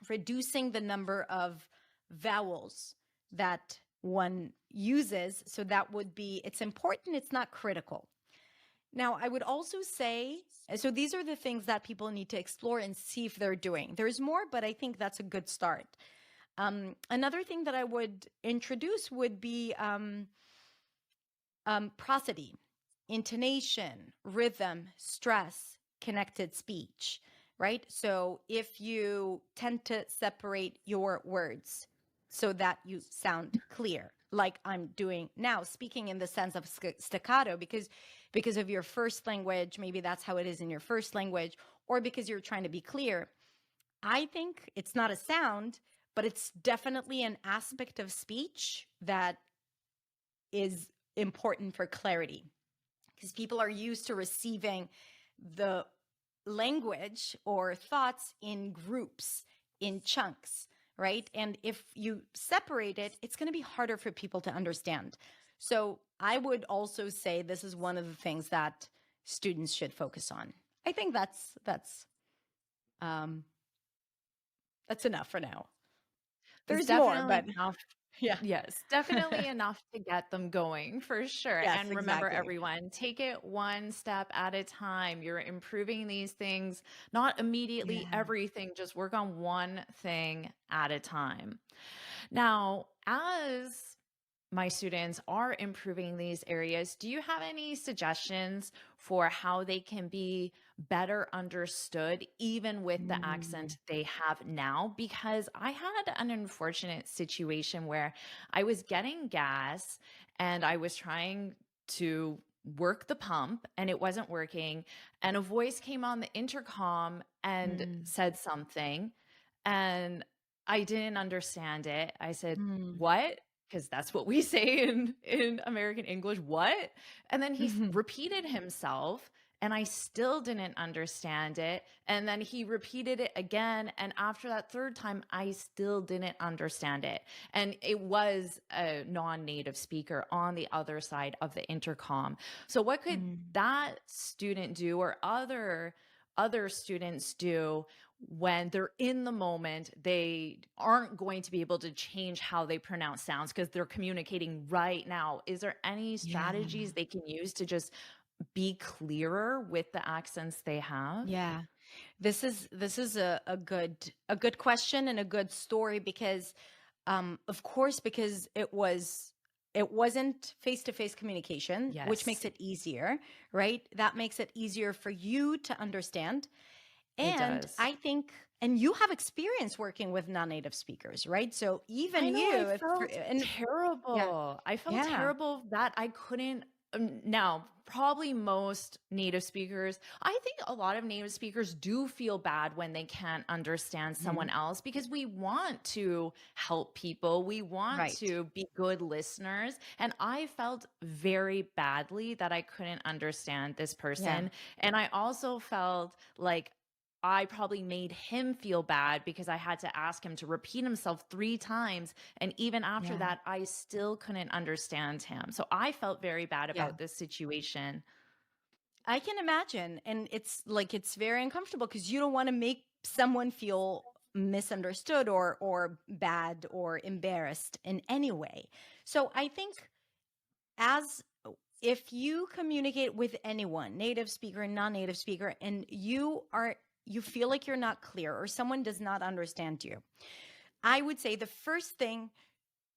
[SPEAKER 7] reducing the number of vowels that one uses. So that would be, it's important, it's not critical. Now, I would also say, so these are the things that people need to explore and see if they're doing. There's more, but I think that's a good start. Another thing that I would introduce would be prosody, intonation, rhythm, stress, connected speech, right? So if you tend to separate your words so that you sound clear, like I'm doing now, speaking in the sense of staccato, because of your first language, maybe that's how it is in your first language, or because you're trying to be clear. I think it's not a sound, but it's definitely an aspect of speech that is important for clarity because people are used to receiving the language or thoughts in groups, in chunks, right? And if you separate it, it's going to be harder for people to understand. So I would also say this is one of the things that students should focus on. I think that's enough for now.
[SPEAKER 1] It's
[SPEAKER 7] There's more,
[SPEAKER 1] definitely
[SPEAKER 7] but
[SPEAKER 1] enough.
[SPEAKER 7] yeah.
[SPEAKER 1] Yes, definitely enough to get them going for sure.
[SPEAKER 7] Yes,
[SPEAKER 1] And remember,
[SPEAKER 7] exactly.
[SPEAKER 1] everyone, take it one step at a time. You're improving these things, not immediately
[SPEAKER 7] Yeah.
[SPEAKER 1] everything, just work on one thing at a time. Now, as my students are improving these areas, do you have any suggestions for how they can be better understood, even with the accent they have now? Because I had an unfortunate situation where I was getting gas and I was trying to work the pump and it wasn't working. And a voice came on the intercom and
[SPEAKER 7] Mm.
[SPEAKER 1] said something, and I didn't understand it. I said,
[SPEAKER 7] Mm.
[SPEAKER 1] "What?" Because that's what we say in American English. What? And then he
[SPEAKER 7] Mhm.
[SPEAKER 1] repeated himself, and I still didn't understand it. And then he repeated it again, and after that third time, I still didn't understand it. And it was a non-native speaker on the other side of the intercom. So what could
[SPEAKER 7] Mm.
[SPEAKER 1] that student do, or other students do when they're in the moment, they aren't going to be able to change how they pronounce sounds because they're communicating right now. Is there any
[SPEAKER 7] Yeah.
[SPEAKER 1] strategies they can use to just be clearer with the accents they have?
[SPEAKER 7] Yeah. This is a good question and a good story because of course because it wasn't face-to-face communication, which makes
[SPEAKER 1] Yes,
[SPEAKER 7] it easier, right? That makes it easier for you to understand.
[SPEAKER 1] it
[SPEAKER 7] And
[SPEAKER 1] does.
[SPEAKER 7] I think, and you have experience working with non-native speakers, right? So
[SPEAKER 1] I
[SPEAKER 7] even
[SPEAKER 1] know
[SPEAKER 7] you,
[SPEAKER 1] I
[SPEAKER 7] if,
[SPEAKER 1] felt
[SPEAKER 7] and yeah,
[SPEAKER 1] terrible. I felt
[SPEAKER 7] yeah,
[SPEAKER 1] terrible that I couldn't. Now, probably most native speakers, I think a lot of native speakers do feel bad when they can't understand someone
[SPEAKER 7] mhm,
[SPEAKER 1] else because we want to help people. We want
[SPEAKER 7] right,
[SPEAKER 1] to be good listeners. And I felt very badly that I couldn't understand this
[SPEAKER 7] yeah,
[SPEAKER 1] person. And I also felt like I probably made him feel bad because I had to ask him to repeat himself 3 times. And even after
[SPEAKER 7] yeah,
[SPEAKER 1] that, I still couldn't understand him. So I felt very bad
[SPEAKER 7] yeah.
[SPEAKER 1] about this situation.
[SPEAKER 7] I can imagine. And it's like it's very uncomfortable because you don't want to make someone feel misunderstood or bad or embarrassed in any way. So I think as if you communicate with anyone, native speaker, non-native speaker, and you feel like you're not clear or someone does not understand you, I would say the first thing,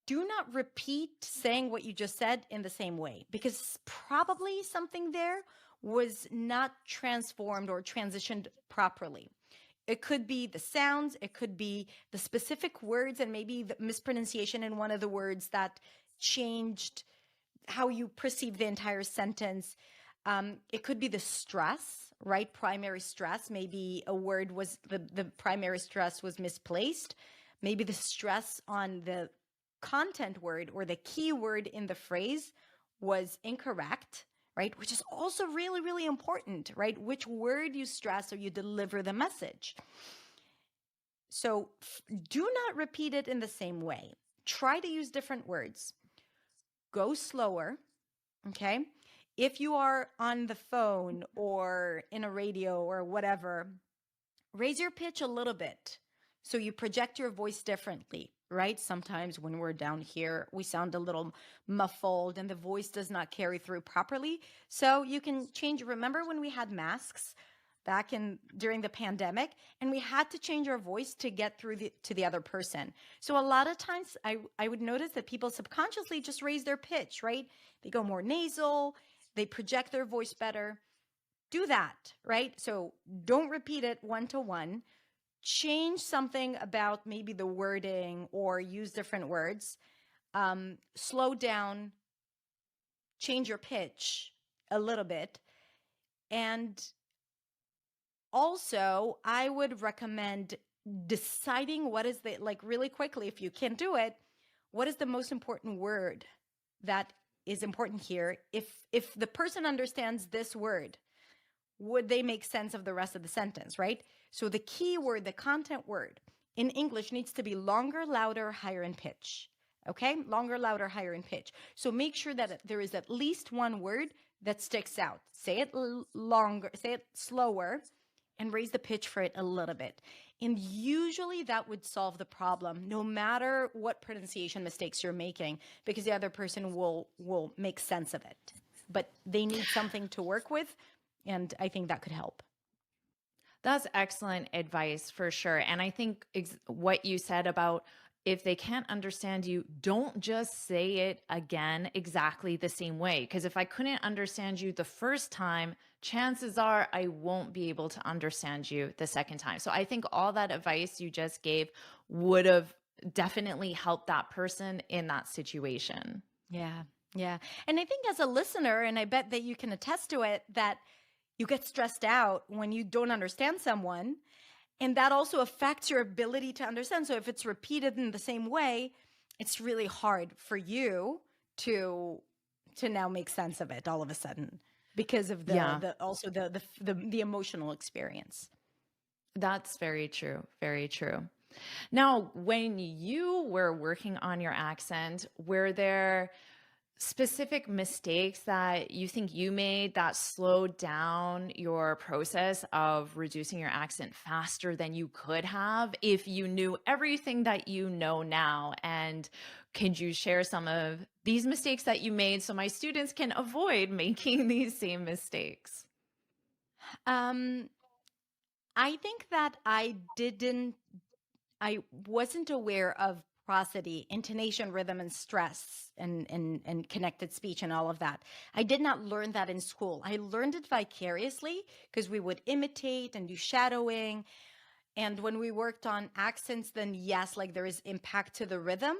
[SPEAKER 7] do not repeat saying what you just said in the same way because probably something there was not transformed or transitioned properly. It could be the sounds, it could be the specific words, and maybe the mispronunciation in one of the words that changed how you perceive the entire sentence. It could be the stress, right? Primary stress. Maybe a word was the primary stress was misplaced. Maybe the stress on the content word or the key word in the phrase was incorrect, right? Which is also really, really important, right? Which word you stress or you deliver the message. So do not repeat it in the same way. Try to use different words. Go slower. Okay. If you are on the phone or in a radio or whatever, raise your pitch a little bit so you project your voice differently, right? Sometimes when we're down here, we sound a little muffled and the voice does not carry through properly. So you can change. Remember when we had masks back in during the pandemic and we had to change our voice to get through to the other person. So a lot of times I would notice that people subconsciously just raise their pitch, right? They go more nasal, they project their voice better. Do that, right? So don't repeat it one to one. Change something about maybe the wording or use different words. Slow down, change your pitch a little bit. And also, I would recommend deciding what is the, like really quickly, if you can do it, what is the most important word that is important here? If the person understands this word, would they make sense of the rest of the sentence, right? So the key word, the content word in English needs to be longer, louder, higher in pitch. Okay? Longer, louder, higher in pitch. So make sure that there is at least one word that sticks out. Say it longer, say it slower, and raise the pitch for it a little bit. And usually that would solve the problem, no matter what pronunciation mistakes you're making, because the other person will make sense of it. But they need something to work with, and I think that could help.
[SPEAKER 1] That's excellent advice for sure. And I think what you said about if they can't understand you, don't just say it again exactly the same way. Because if I couldn't understand you the first time, chances are I won't be able to understand you the second time. So I think all that advice you just gave would have definitely helped that person in that situation.
[SPEAKER 7] Yeah. Yeah. And I think as a listener, and I bet that you can attest to it, that you get stressed out when you don't understand someone. And that also affects your ability to understand. So if it's repeated in the same way, it's really hard for you to now make sense of it all of a sudden because of
[SPEAKER 1] Yeah,
[SPEAKER 7] the also the emotional experience.
[SPEAKER 1] that's very true. Very true. Now, when you were working on your accent, were there specific mistakes that you think you made that slowed down your process of reducing your accent faster than you could have if you knew everything that you know now? And could you share some of these mistakes that you made so my students can avoid making these same mistakes?
[SPEAKER 7] Um, I think that I wasn't aware of prosody, intonation, rhythm, and stress, and connected speech and all of that. I did not learn that in school. I learned it vicariously because we would imitate and do shadowing. And when we worked on accents, then yes, like there is impact to the rhythm,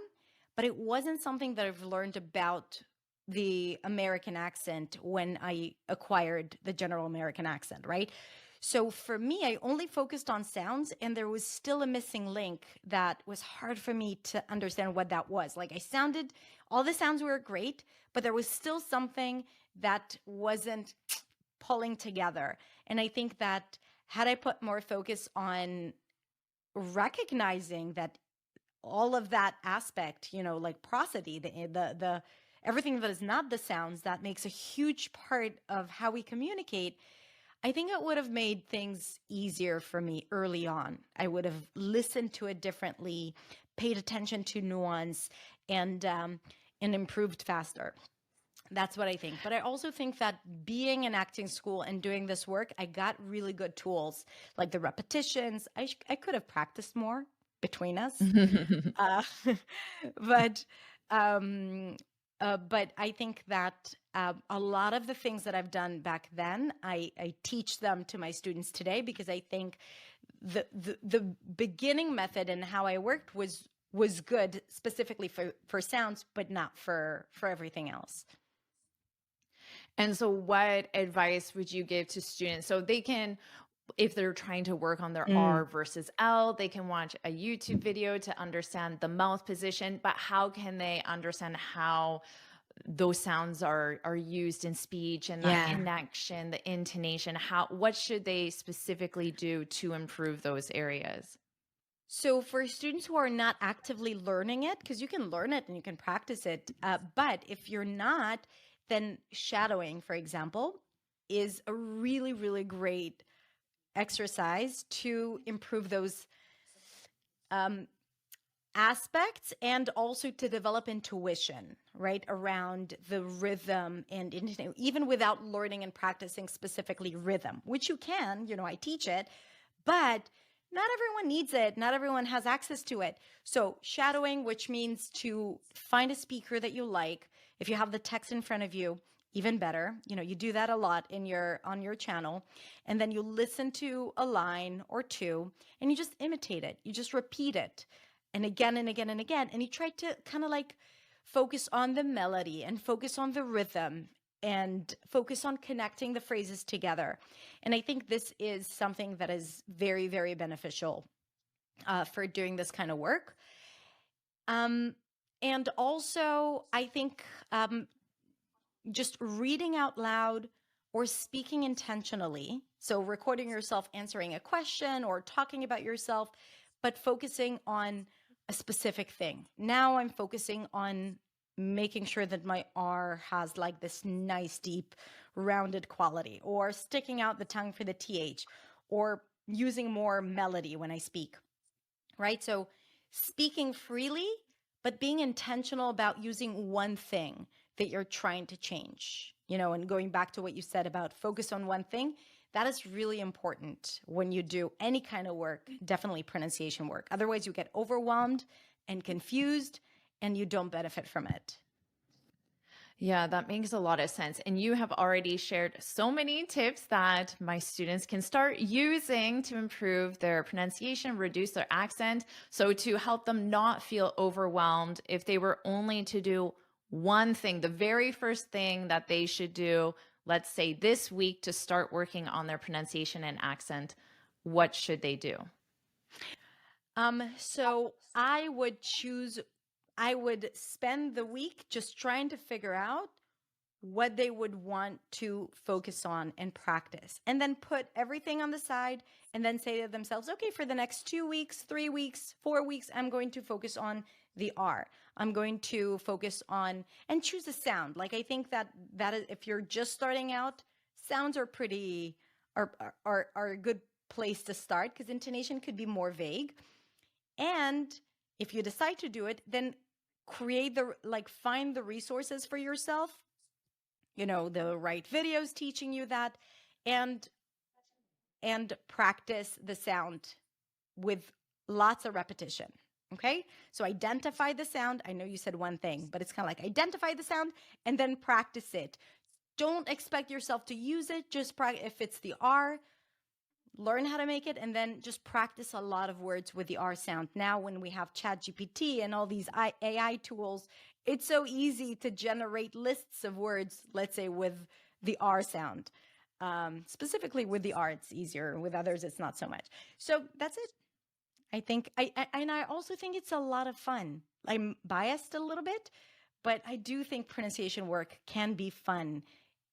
[SPEAKER 7] but it wasn't something that I've learned about the American accent when I acquired the general American accent, right? So for me, I only focused on sounds, and there was still a missing link that was hard for me to understand what that was. Like all the sounds were great, but there was still something that wasn't pulling together. And I think that had I put more focus on recognizing that all of that aspect, like prosody, the everything that is not the sounds, that makes a huge part of how we communicate, I think it would have made things easier for me early on. I would have listened to it differently, paid attention to nuance, and improved faster. That's what I think. But I also think that being in acting school and doing this work, I got really good tools, like the repetitions. I could have practiced more between us. Uh, but but I think that a lot of the things that I've done back then, I teach them to my students today, because I think the beginning method and how I worked was good specifically for sounds, but not for everything else.
[SPEAKER 1] And so what advice would you give to students so they can, if they're trying to work on their R versus L, they can watch a YouTube video to understand the mouth position, but how can they understand how those sounds are used in speech and that connection, the intonation? What should they specifically do to improve those areas?
[SPEAKER 7] So for students who are not actively learning it, because you can learn it and you can practice it, but if you're not, then shadowing, for example, is a really, really great exercise to improve those aspects, and also to develop intuition, right, around the rhythm and even without learning and practicing specifically rhythm, which you can, I teach it, but not everyone needs it. Not everyone has access to it. So shadowing, which means to find a speaker that you like. If you have the text in front of you, even better. You do that a lot on your channel, and then you listen to a line or two and you just imitate it. You just repeat it, and again and again and again, and you try to kind of like focus on the melody and focus on the rhythm and focus on connecting the phrases together. And I think this is something that is very, very beneficial for doing this kind of work. And also, I think just reading out loud or speaking intentionally, so recording yourself answering a question or talking about yourself, but focusing on a specific thing. Now I'm focusing on making sure that my R has like this nice, deep, rounded quality, or sticking out the tongue for the TH, or using more melody when I speak, right? So speaking freely, but being intentional about using one thing that you're trying to change, and going back to what you said about focus on one thing, that is really important when you do any kind of work, definitely pronunciation work. Otherwise, you get overwhelmed and confused, and you don't benefit from it.
[SPEAKER 1] Yeah, that makes a lot of sense. And you have already shared so many tips that my students can start using to improve their pronunciation, reduce their accent. So to help them not feel overwhelmed, if they were only to do one thing, the very first thing that they should do, let's say this week, to start working on their pronunciation and accent, what should they do?
[SPEAKER 7] So I would spend the week just trying to figure out what they would want to focus on and practice, and then put everything on the side, and then say to themselves, okay, for the next 2 weeks, 3 weeks, 4 weeks, I'm going to focus on the R. I'm going to focus on and choose a sound. Like I think that is, if you're just starting out, sounds are pretty are a good place to start because intonation could be more vague. And if you decide to do it, then create find the resources for yourself, the right videos teaching you that, and practice the sound with lots of repetition. Okay, so identify the sound. I know you said one thing, but it's kind of like identify the sound and then practice it. Don't expect yourself to use it. Just practice. If it's the R, learn how to make it, and then just practice a lot of words with the R sound. Now, when we have ChatGPT and all these AI tools, it's so easy to generate lists of words, let's say with the R sound. Specifically with the R, it's easier. With others, it's not so much. So that's it. I think, and I also think it's a lot of fun. I'm biased a little bit, but I do think pronunciation work can be fun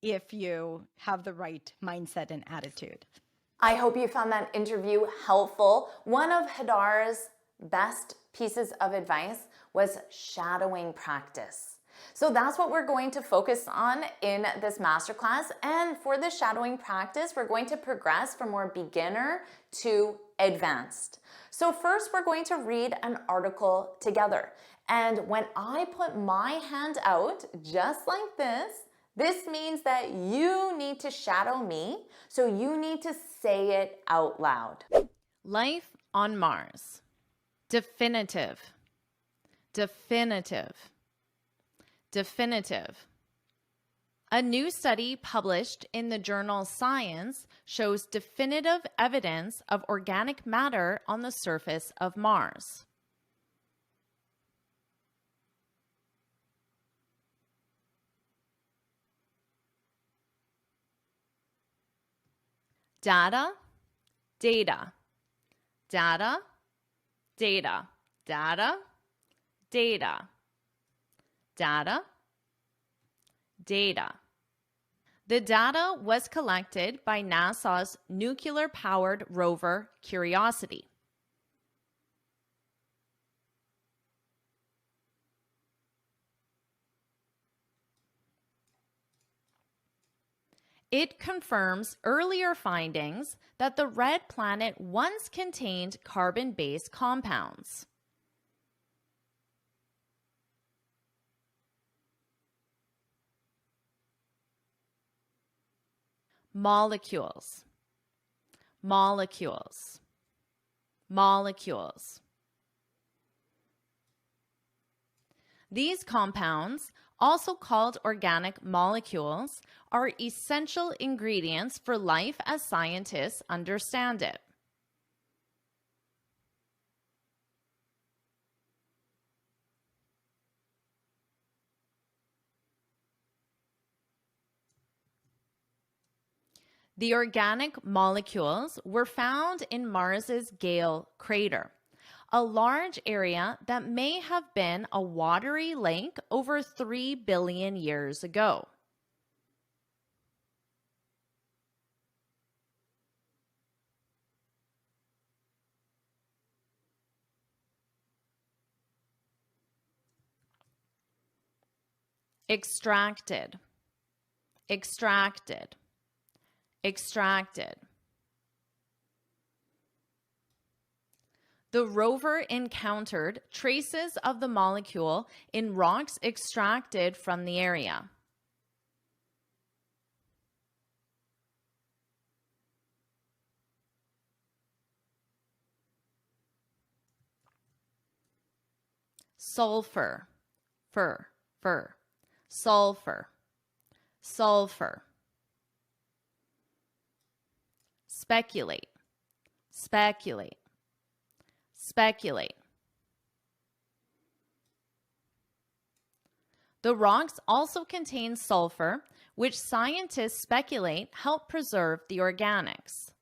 [SPEAKER 7] if you have the right mindset and attitude.
[SPEAKER 1] I hope you found that interview helpful. One of Hadar's best pieces of advice was shadowing practice. So that's what we're going to focus on in this masterclass. And for the shadowing practice, we're going to progress from more beginner to advanced. So first, we're going to read an article together. And when I put my hand out, just like this means that you need to shadow me, so you need to say it out loud. Life on Mars. Definitive. Definitive. Definitive. A new study published in the journal Science shows definitive evidence of organic matter on the surface of Mars. Data, data, data, data, data, data, data, data. The data was collected by NASA's nuclear-powered rover Curiosity. It confirms earlier findings that the red planet once contained carbon-based compounds. Molecules, molecules, molecules. These compounds, also called organic molecules, are essential ingredients for life as scientists understand it. The organic molecules were found in Mars's Gale crater, a large area that may have been a watery lake over 3 billion years ago. Extracted, extracted, extracted. The rover encountered traces of the molecule in rocks extracted from the area. Sulfur, sulfur, sulfur. Speculate, speculate, speculate. The rocks also contain sulfur, which scientists speculate help preserve the organics.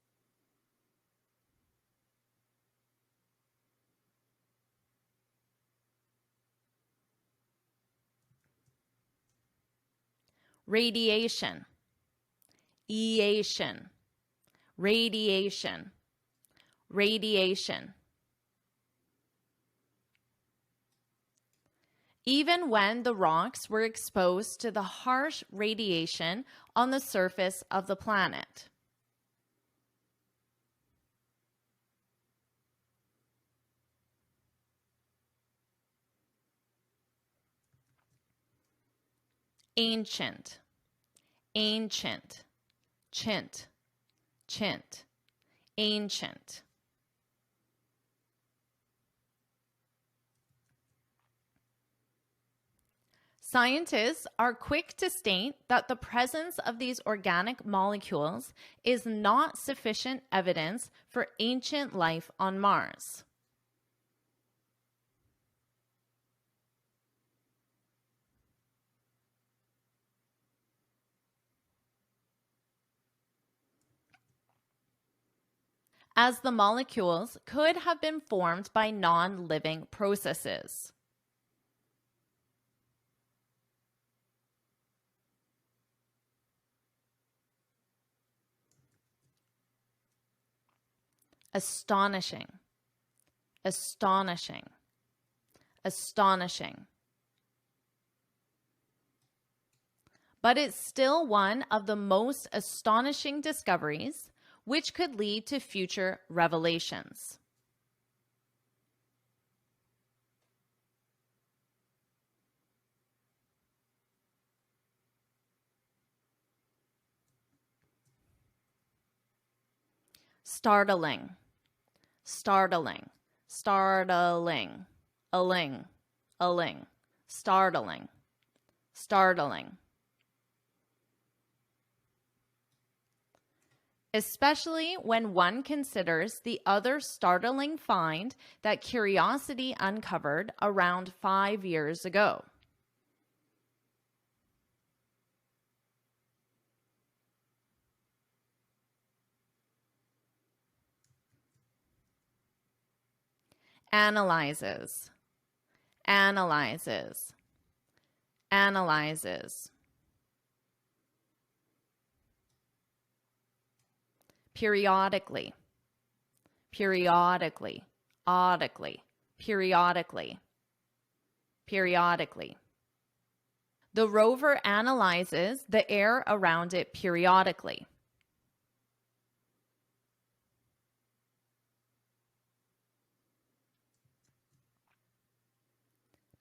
[SPEAKER 1] Radiation, eation, radiation, radiation. even when the rocks were exposed to the harsh radiation on the surface of the planet. Ancient, ancient, chint, chint, ancient. Scientists are quick to state that the presence of these organic molecules is not sufficient evidence for ancient life on Mars. As the molecules could have been formed by non-living processes. Astonishing, astonishing, astonishing. But it's still one of the most astonishing discoveries which could lead to future revelations. Startling, startling, startling, a-ling, startling, startling. Especially when one considers the other startling find that Curiosity uncovered around 5 years ago. Analyzes, analyzes, analyzes. Periodically, periodically, audically, periodically, periodically. The rover analyzes the air around it periodically.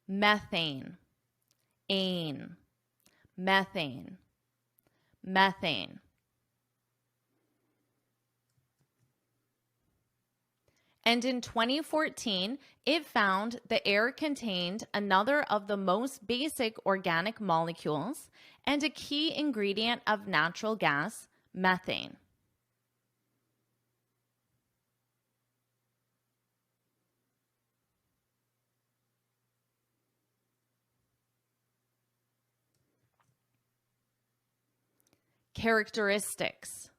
[SPEAKER 1] Methane, ane, methane, methane. And in 2014, it found the air contained another of the most basic organic molecules and a key ingredient of natural gas, methane. Characteristics,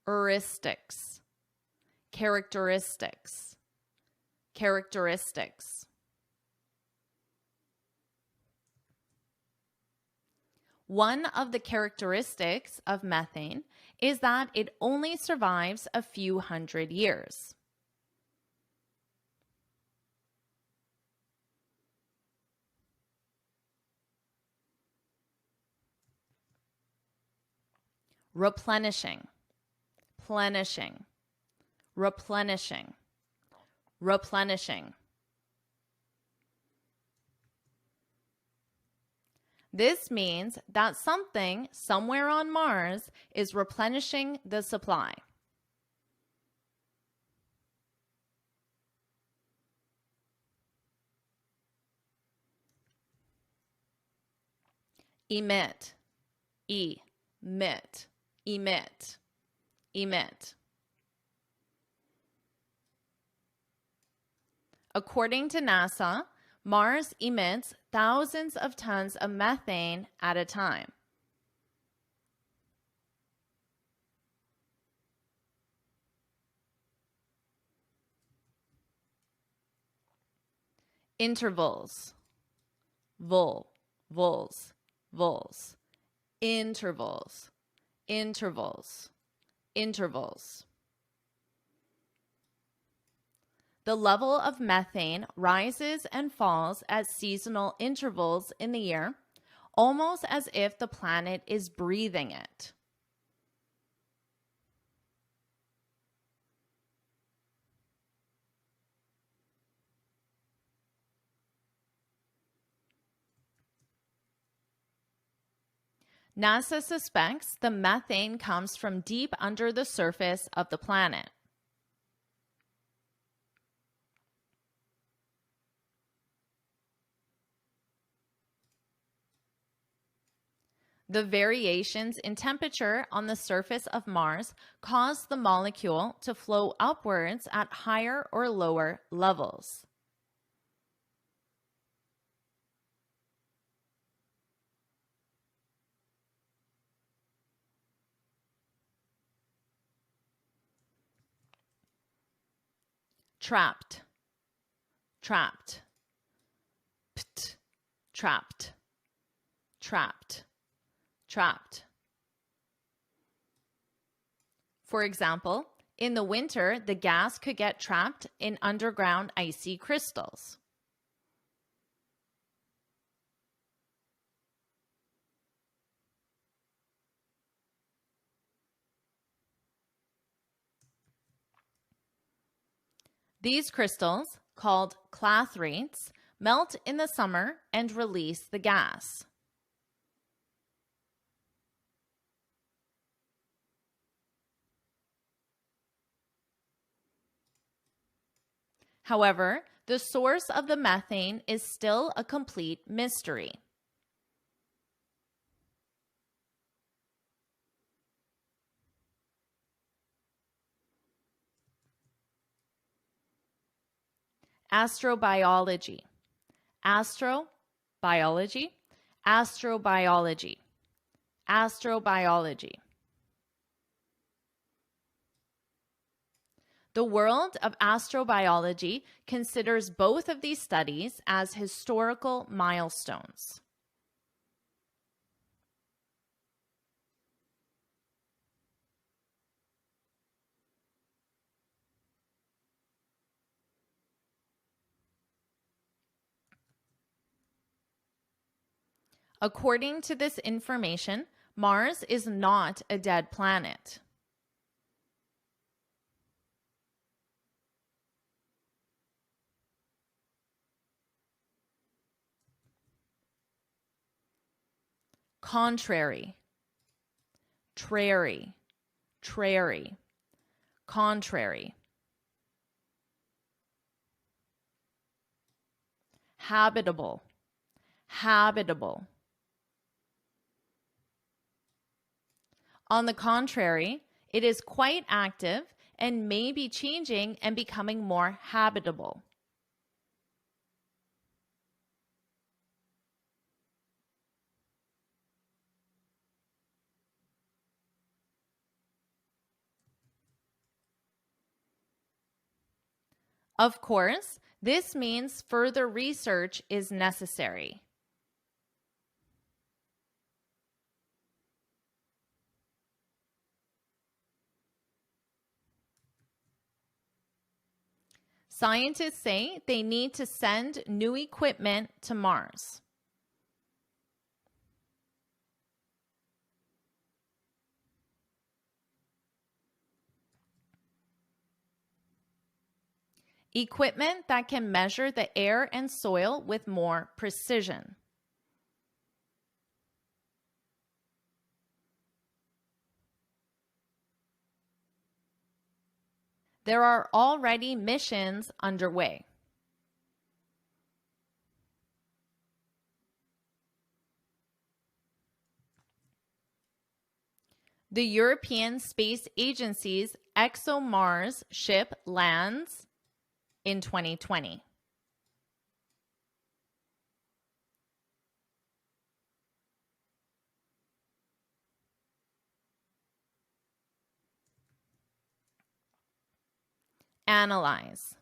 [SPEAKER 1] heuristics, characteristics, characteristics. One of the characteristics of methane is that it only survives a few hundred years. Replenishing, plenishing, replenishing, replenishing. This means that something somewhere on Mars is replenishing the supply. Emit, emit, emit, emit. According to NASA, Mars emits thousands of tons of methane at a time. Intervals, vols, vols, intervals, intervals, intervals. The level of methane rises and falls at seasonal intervals in the year, almost as if the planet is breathing it. NASA suspects the methane comes from deep under the surface of the planet. The variations in temperature on the surface of Mars cause the molecule to flow upwards at higher or lower levels. Trapped, trapped, pt, trapped, trapped, trapped. For example, in the winter, the gas could get trapped in underground icy crystals. These crystals, called clathrates, melt in the summer and release the gas. However, the source of the methane is still a complete mystery. Astrobiology, astrobiology, astrobiology, astrobiology. The world of astrobiology considers both of these studies as historical milestones. According to this information, Mars is not a dead planet. Contrary, trary, trary, contrary. Habitable, habitable. On the contrary, it is quite active and may be changing and becoming more habitable. Of course, this means further research is necessary. Scientists say they need to send new equipment to Mars. Equipment that can measure the air and soil with more precision. There are already missions underway. The European Space Agency's ExoMars ship lands in 2020. Analyze,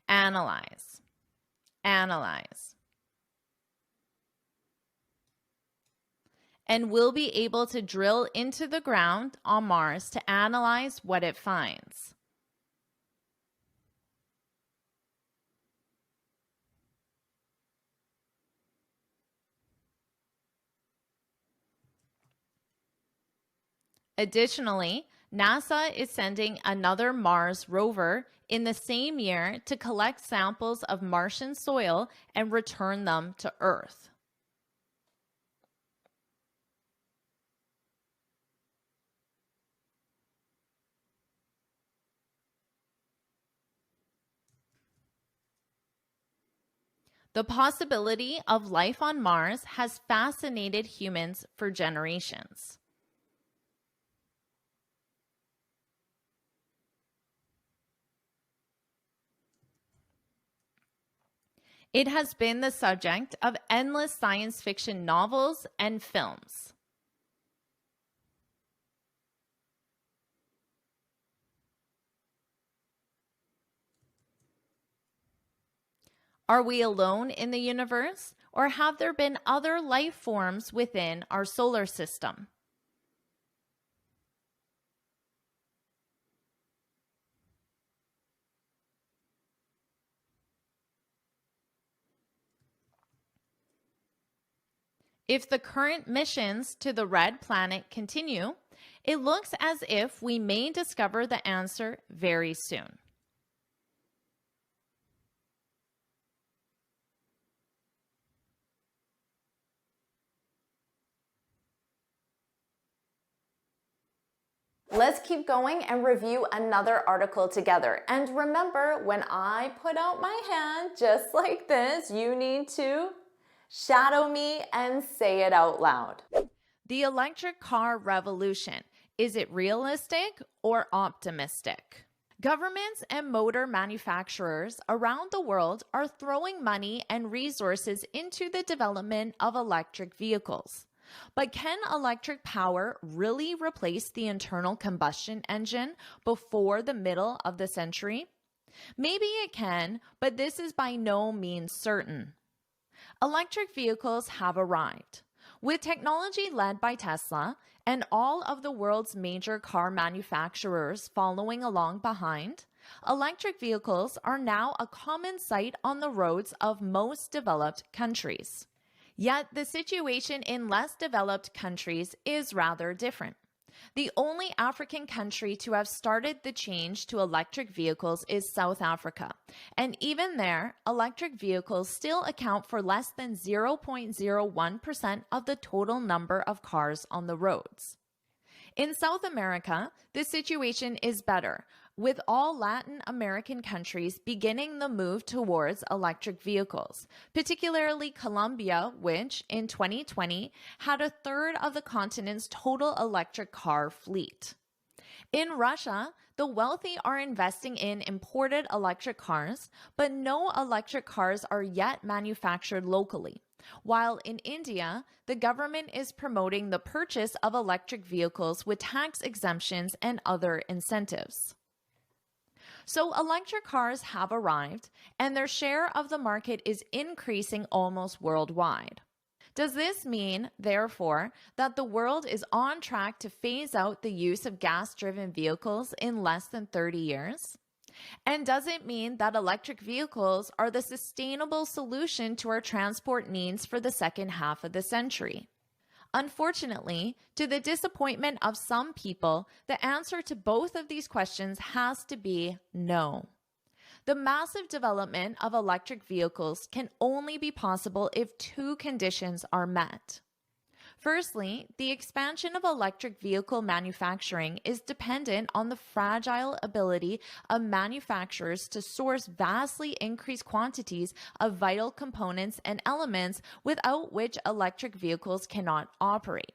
[SPEAKER 1] analyze, analyze. And we'll be able to drill into the ground on Mars to analyze what it finds. Additionally, NASA is sending another Mars rover in the same year to collect samples of Martian soil and return them to Earth. The possibility of life on Mars has fascinated humans for generations. It has been the subject of endless science fiction novels and films. Are we alone in the universe, or have there been other life forms within our solar system? If the current missions to the red planet continue, it looks as if we may discover the answer very soon. Let's keep going and review another article together. And remember, when I put out my hand just like this, you need to shadow me and say it out loud. The electric car revolution. Is it realistic or optimistic? Governments and motor manufacturers around the world are throwing money and resources into the development of electric vehicles. But can electric power really replace the internal combustion engine before the middle of the century? Maybe it can, but this is by no means certain. Electric vehicles have arrived. With technology led by Tesla and all of the world's major car manufacturers following along behind, electric vehicles are now a common sight on the roads of most developed countries. Yet the situation in less developed countries is rather different. The only African country to have started the change to electric vehicles is South Africa. And even there, electric vehicles still account for less than 0.01% of the total number of cars on the roads. In South America, the situation is better, with all Latin American countries beginning the move towards electric vehicles, particularly Colombia, which in 2020 had a third of the continent's total electric car fleet. In Russia, the wealthy are investing in imported electric cars, but no electric cars are yet manufactured locally. While in India, the government is promoting the purchase of electric vehicles with tax exemptions and other incentives. So electric cars have arrived, and their share of the market is increasing almost worldwide. Does this mean, therefore, that the world is on track to phase out the use of gas-driven vehicles in less than 30 years? And does it mean that electric vehicles are the sustainable solution to our transport needs for the second half of the century? Unfortunately, to the disappointment of some people, the answer to both of these questions has to be no. The massive development of electric vehicles can only be possible if two conditions are met. Firstly, the expansion of electric vehicle manufacturing is dependent on the fragile ability of manufacturers to source vastly increased quantities of vital components and elements without which electric vehicles cannot operate.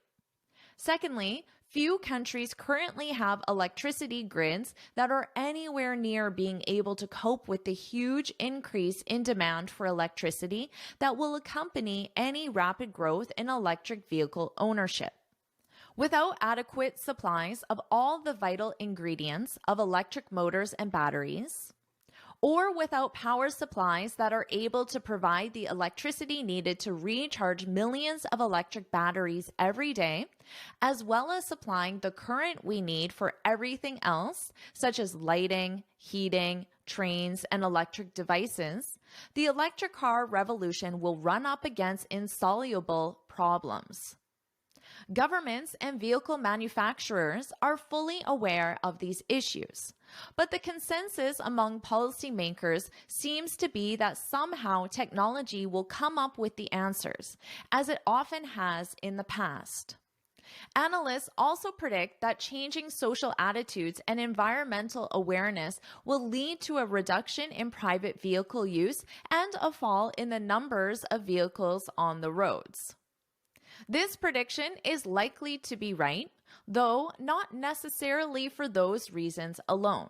[SPEAKER 1] Secondly, few countries currently have electricity grids that are anywhere near being able to cope with the huge increase in demand for electricity that will accompany any rapid growth in electric vehicle ownership. Without adequate supplies of all the vital ingredients of electric motors and batteries, or without power supplies that are able to provide the electricity needed to recharge millions of electric batteries every day, as well as supplying the current we need for everything else, such as lighting, heating, trains, and electric devices, the electric car revolution will run up against insoluble problems. Governments and vehicle manufacturers are fully aware of these issues, but the consensus among policymakers seems to be that somehow technology will come up with the answers, as it often has in the past. Analysts also predict that changing social attitudes and environmental awareness will lead to a reduction in private vehicle use and a fall in the numbers of vehicles on the roads. This prediction is likely to be right, though not necessarily for those reasons alone.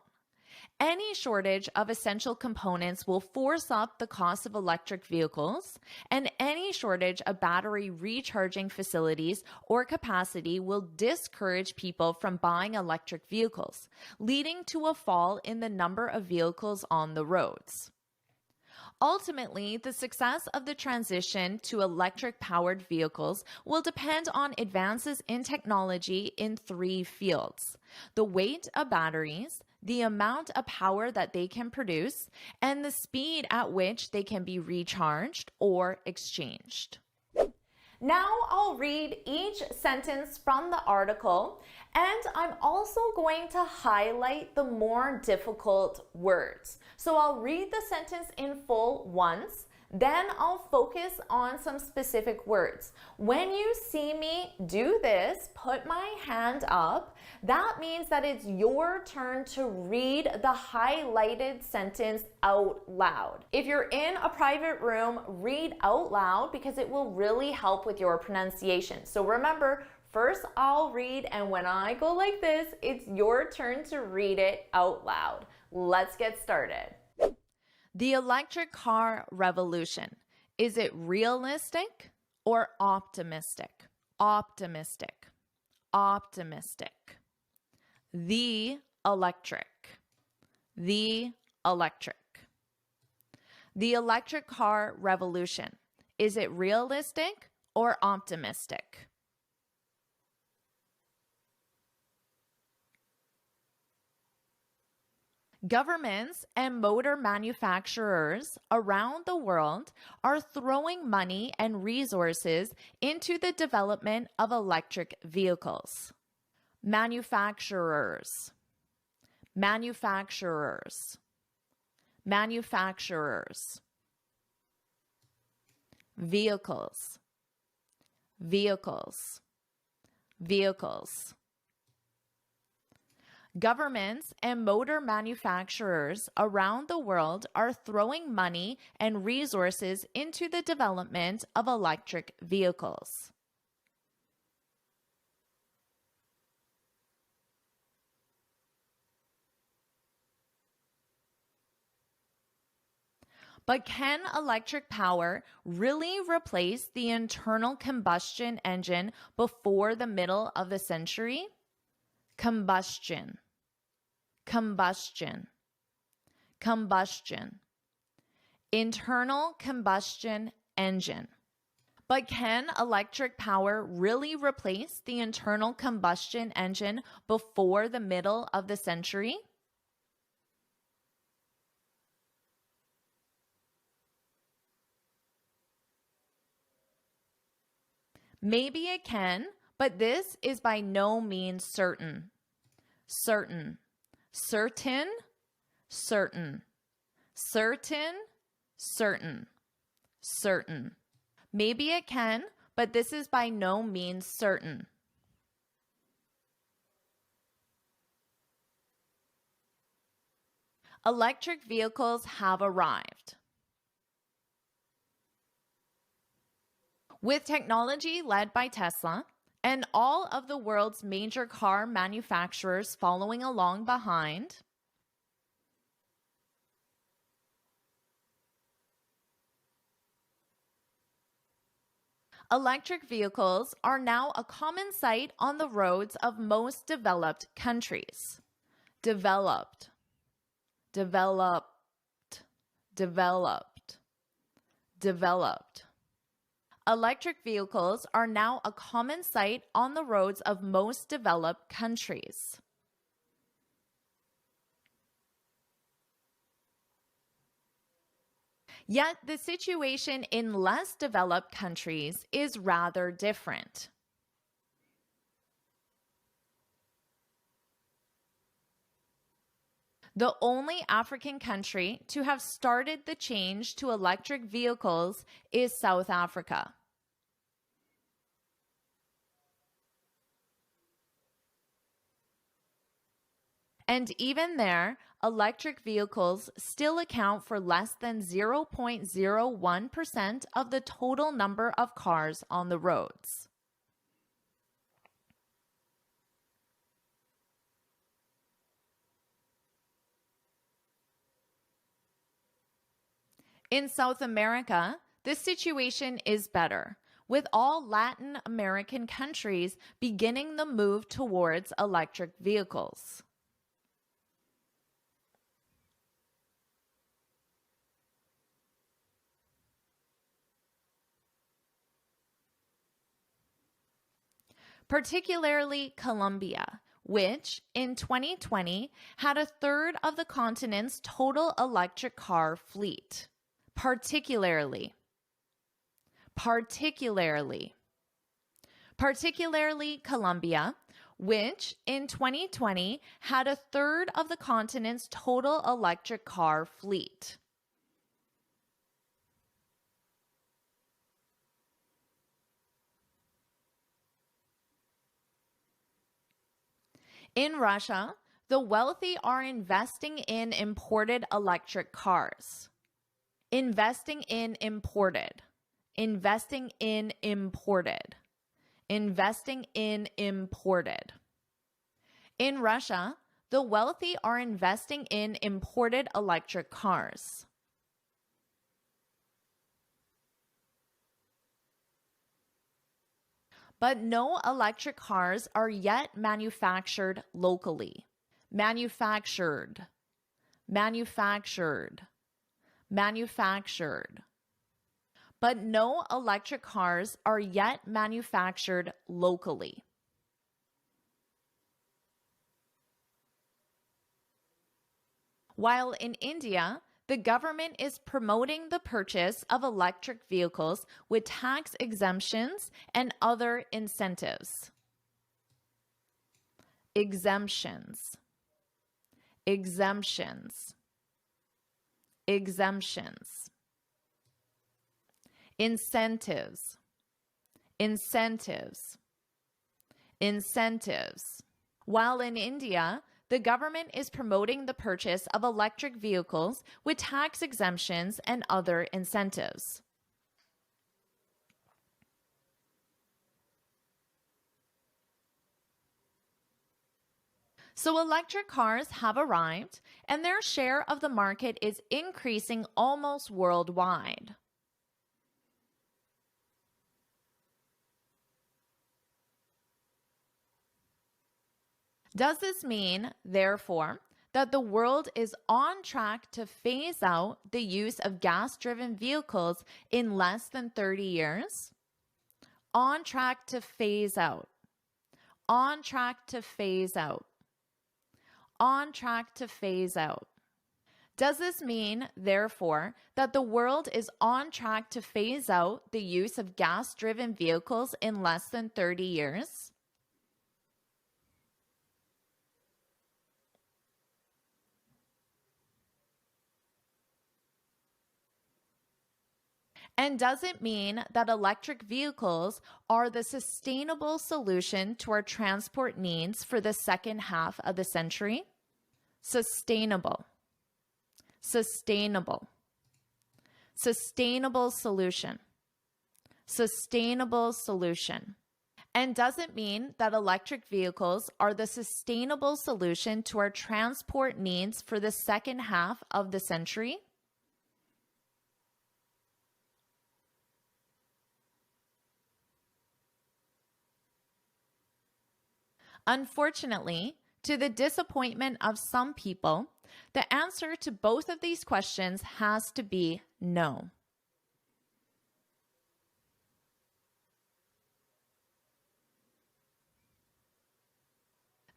[SPEAKER 1] Any shortage of essential components will force up the cost of electric vehicles, and any shortage of battery recharging facilities or capacity will discourage people from buying electric vehicles, leading to a fall in the number of vehicles on the roads. Ultimately, the success of the transition to electric-powered vehicles will depend on advances in technology in three fields: the weight of batteries, the amount of power that they can produce, and the speed at which they can be recharged or exchanged. Now I'll read each sentence from the article, and I'm also going to highlight the more difficult words. So I'll read the sentence in full once, then I'll focus on some specific words. When you see me do this, put my hand up, that means that it's your turn to read the highlighted sentence out loud. If you're in a private room, read out loud because it will really help with your pronunciation. So remember, first I'll read, and when I go like this, it's your turn to read it out loud. Let's get started. The electric car revolution. Is it realistic or optimistic? Optimistic. Optimistic. The electric. The electric. The electric car revolution. Is it realistic or optimistic? Governments and motor manufacturers around the world are throwing money and resources into the development of electric vehicles. Manufacturers, manufacturers, manufacturers. Vehicles, vehicles, vehicles. Governments and motor manufacturers around the world are throwing money and resources into the development of electric vehicles. But can electric power really replace the internal combustion engine before the middle of the century? Combustion, combustion, combustion. Internal combustion engine. But can electric power really replace the internal combustion engine before the middle of the century? Maybe it can, but this is by no means certain. Certain, certain, certain, certain, certain, certain. Maybe it can, but this is by no means certain. Electric vehicles have arrived. With technology led by Tesla and all of the world's major car manufacturers following along behind, electric vehicles are now a common sight on the roads of most developed countries. Developed, developed, developed, developed. Electric vehicles are now a common sight on the roads of most developed countries. Yet the situation in less developed countries is rather different. The only African country to have started the change to electric vehicles is South Africa. And even there, electric vehicles still account for less than 0.01% of the total number of cars on the roads. In South America, the situation is better, with all Latin American countries beginning the move towards electric vehicles. Particularly Colombia, which in 2020 had a third of the continent's total electric car fleet. Particularly Colombia, which in 2020 had a third of the continent's total electric car fleet. In Russia, the wealthy are investing in imported electric cars. Investing in imported. Investing in imported. Investing in imported. In Russia, the wealthy are investing in imported electric cars. But no electric cars are yet manufactured locally. Manufactured. Manufactured. Manufactured. But no electric cars are yet manufactured locally. While in India, the government is promoting the purchase of electric vehicles with tax exemptions and other incentives. Exemptions. Exemptions. Exemptions. Incentives. Incentives. Incentives. While in India, the government is promoting the purchase of electric vehicles with tax exemptions and other incentives. So electric cars have arrived, and their share of the market is increasing almost worldwide. Does this mean, therefore, that the world is on track to phase out the use of gas-driven vehicles in less than 30 years? On track to phase out. On track to phase out. On track to phase out. Does this mean, therefore, that the world is on track to phase out the use of gas-driven vehicles in less than 30 years? And does it mean that electric vehicles are the sustainable solution to our transport needs for the second half of the century? Sustainable. Sustainable. Sustainable solution. Sustainable solution. And does it mean that electric vehicles are the sustainable solution to our transport needs for the second half of the century? Unfortunately, to the disappointment of some people, the answer to both of these questions has to be no.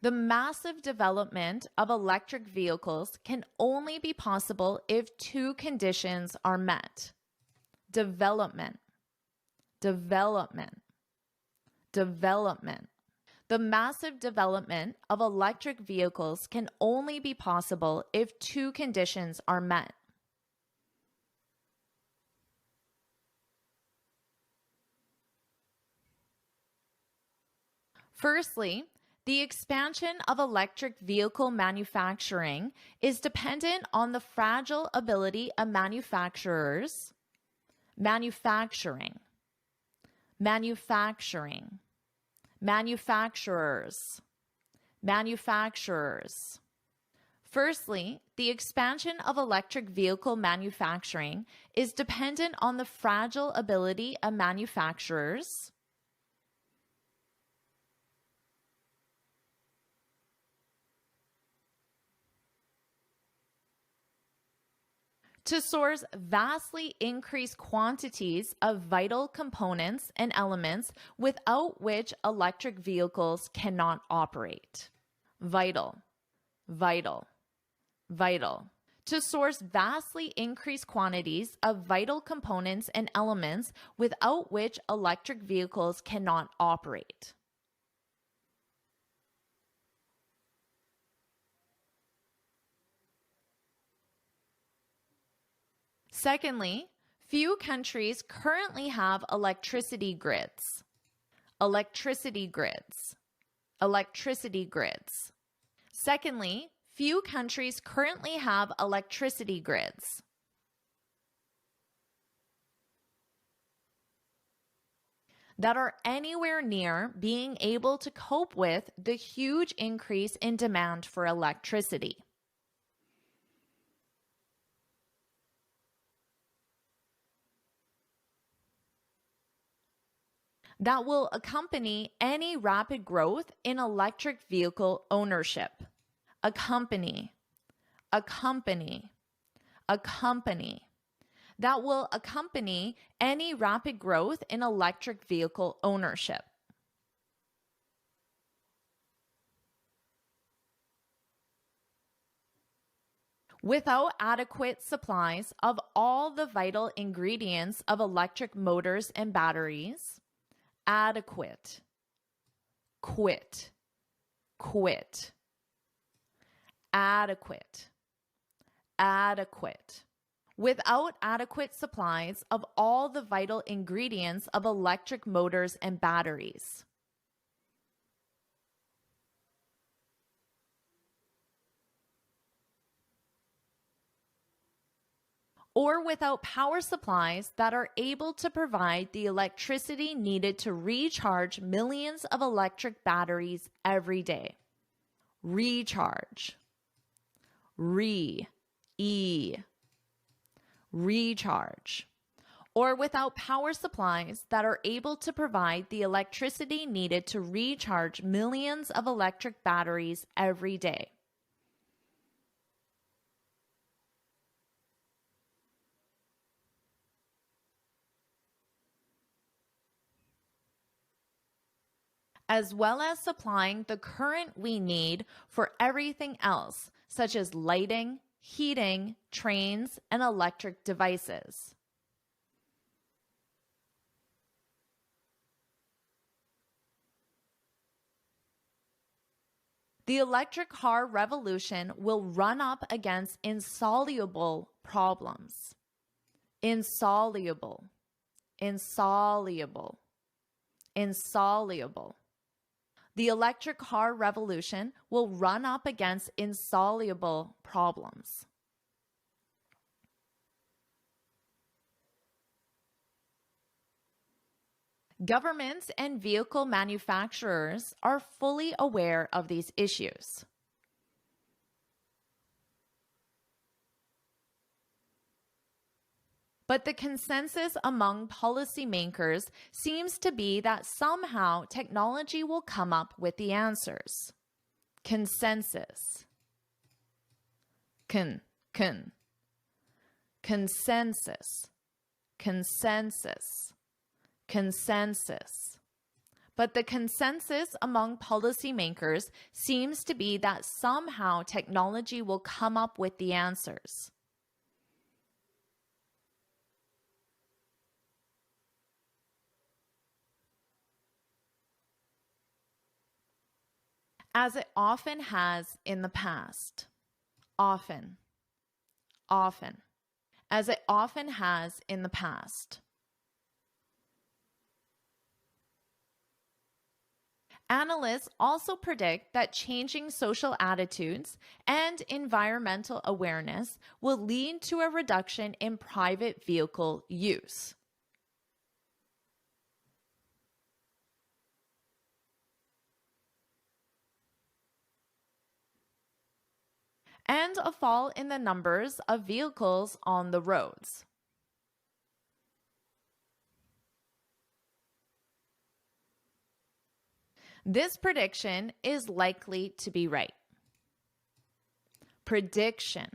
[SPEAKER 1] The massive development of electric vehicles can only be possible if two conditions are met: development, development, development. The massive development of electric vehicles can only be possible if two conditions are met. Firstly, the expansion of electric vehicle manufacturing is dependent on the fragile ability of manufacturers manufacturers. Firstly, the expansion of electric vehicle manufacturing is dependent on the fragile ability of manufacturers to source vastly increased quantities of vital components and elements without which electric vehicles cannot operate. Vital. To source vastly increased quantities of vital components and elements without which electric vehicles cannot operate. Secondly, few countries currently have electricity grids. Secondly, few countries currently have electricity grids. That are anywhere near being able to cope with the huge increase in demand for electricity. That will accompany any rapid growth in electric vehicle ownership. That will accompany any rapid growth in electric vehicle ownership. Without adequate supplies of all the vital ingredients of electric motors and batteries, adequate. Without adequate supplies of all the vital ingredients of electric motors and batteries. Or without power supplies that are able to provide the electricity needed to recharge millions of electric batteries every day. Recharge. Or without power supplies that are able to provide the electricity needed to recharge millions of electric batteries every day. As well as supplying the current we need for everything else, such as lighting, heating, trains, and electric devices. The electric car revolution will run up against insoluble problems. Insoluble. The electric car revolution will run up against insoluble problems. Governments and vehicle manufacturers are fully aware of these issues. But the consensus among policymakers seems to be that somehow technology will come up with the answers. Consensus. Consensus. But the consensus among policymakers seems to be that somehow technology will come up with the answers. as it often has in the past. Often, often, as it often has in the past. Analysts also predict that changing social attitudes and environmental awareness will lead to a reduction in private vehicle use. And a fall in the numbers of vehicles on the roads. This prediction is likely to be right. Prediction,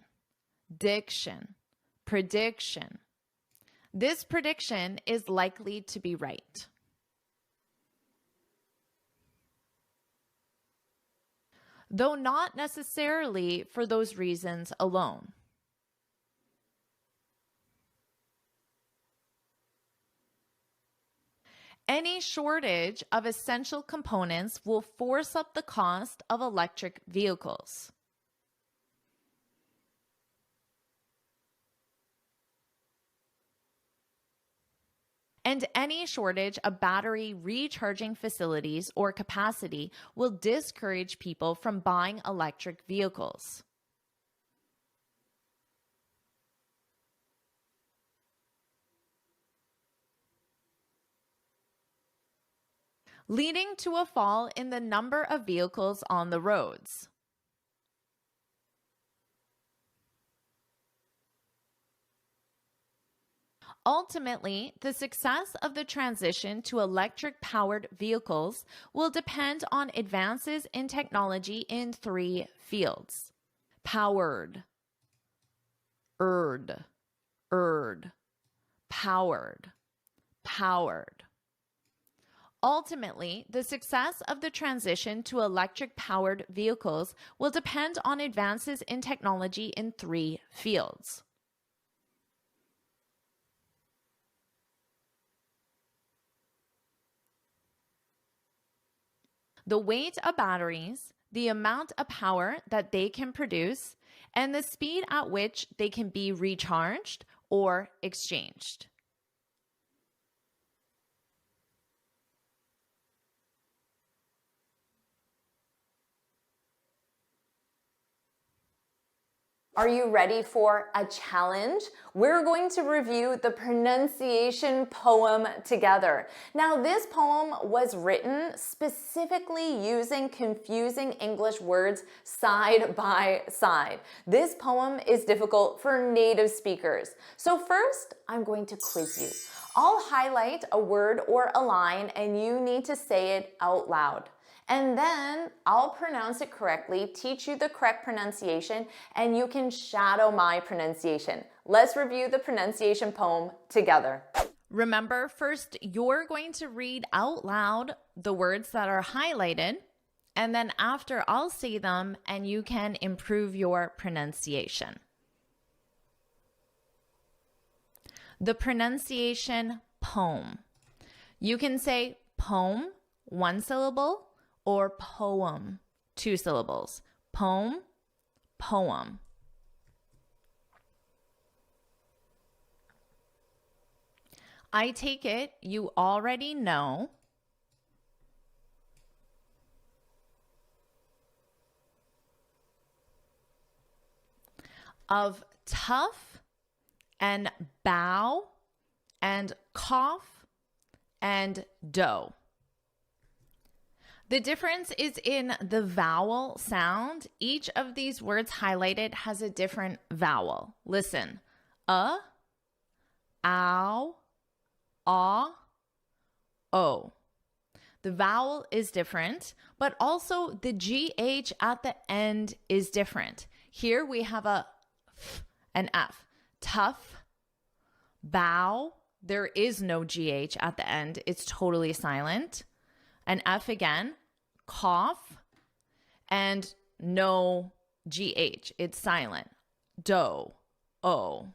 [SPEAKER 1] diction, prediction. This prediction is likely to be right. Though not necessarily for those reasons alone. Any shortage of essential components will force up the cost of electric vehicles. And any shortage of battery recharging facilities or capacity will discourage people from buying electric vehicles. Leading to a fall in the number of vehicles on the roads. Ultimately, the success of the transition to electric-powered vehicles will depend on advances in technology in 3 fields. Powered, powered, powered. Ultimately, the success of the transition to electric-powered vehicles will depend on advances in technology in 3 fields. The weight of batteries, the amount of power that they can produce, and the speed at which they can be recharged or exchanged. Are you ready for a challenge? We're going to review the pronunciation poem together. Now, this poem was written specifically using confusing English words side by side. This poem is difficult for native speakers. So first, I'm going to quiz you. I'll highlight a word or a line and you need to say it out loud. And then I'll pronounce it correctly, teach you the correct pronunciation, and you can shadow my pronunciation. Let's review the pronunciation poem together. Remember, first you're going to read out loud the words that are highlighted, and then after I'll say them and you can improve your pronunciation. The pronunciation poem. You can say poem, 1 syllable, or poem, 2 syllables. Poem, poem. I take it you already know of tough and bow and cough and dough. The difference is in the vowel sound. Each of these words highlighted has a different vowel. Listen. Ow, aw, o. The vowel is different, but also the GH at the end is different. Here we have a f, an F. Tough, bow. There is no GH at the end. It's totally silent. An F again. Cough, and no GH. It's silent. Dough, O.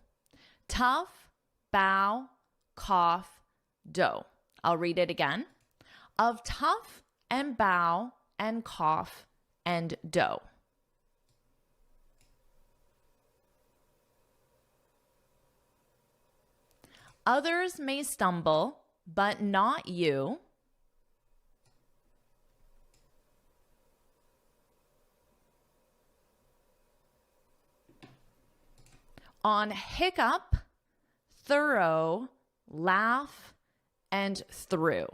[SPEAKER 1] Tough, bow, cough, dough. I'll read it again. Of tough and bow and cough and dough. Others may stumble, but not you. On hiccup, thorough, laugh, and through.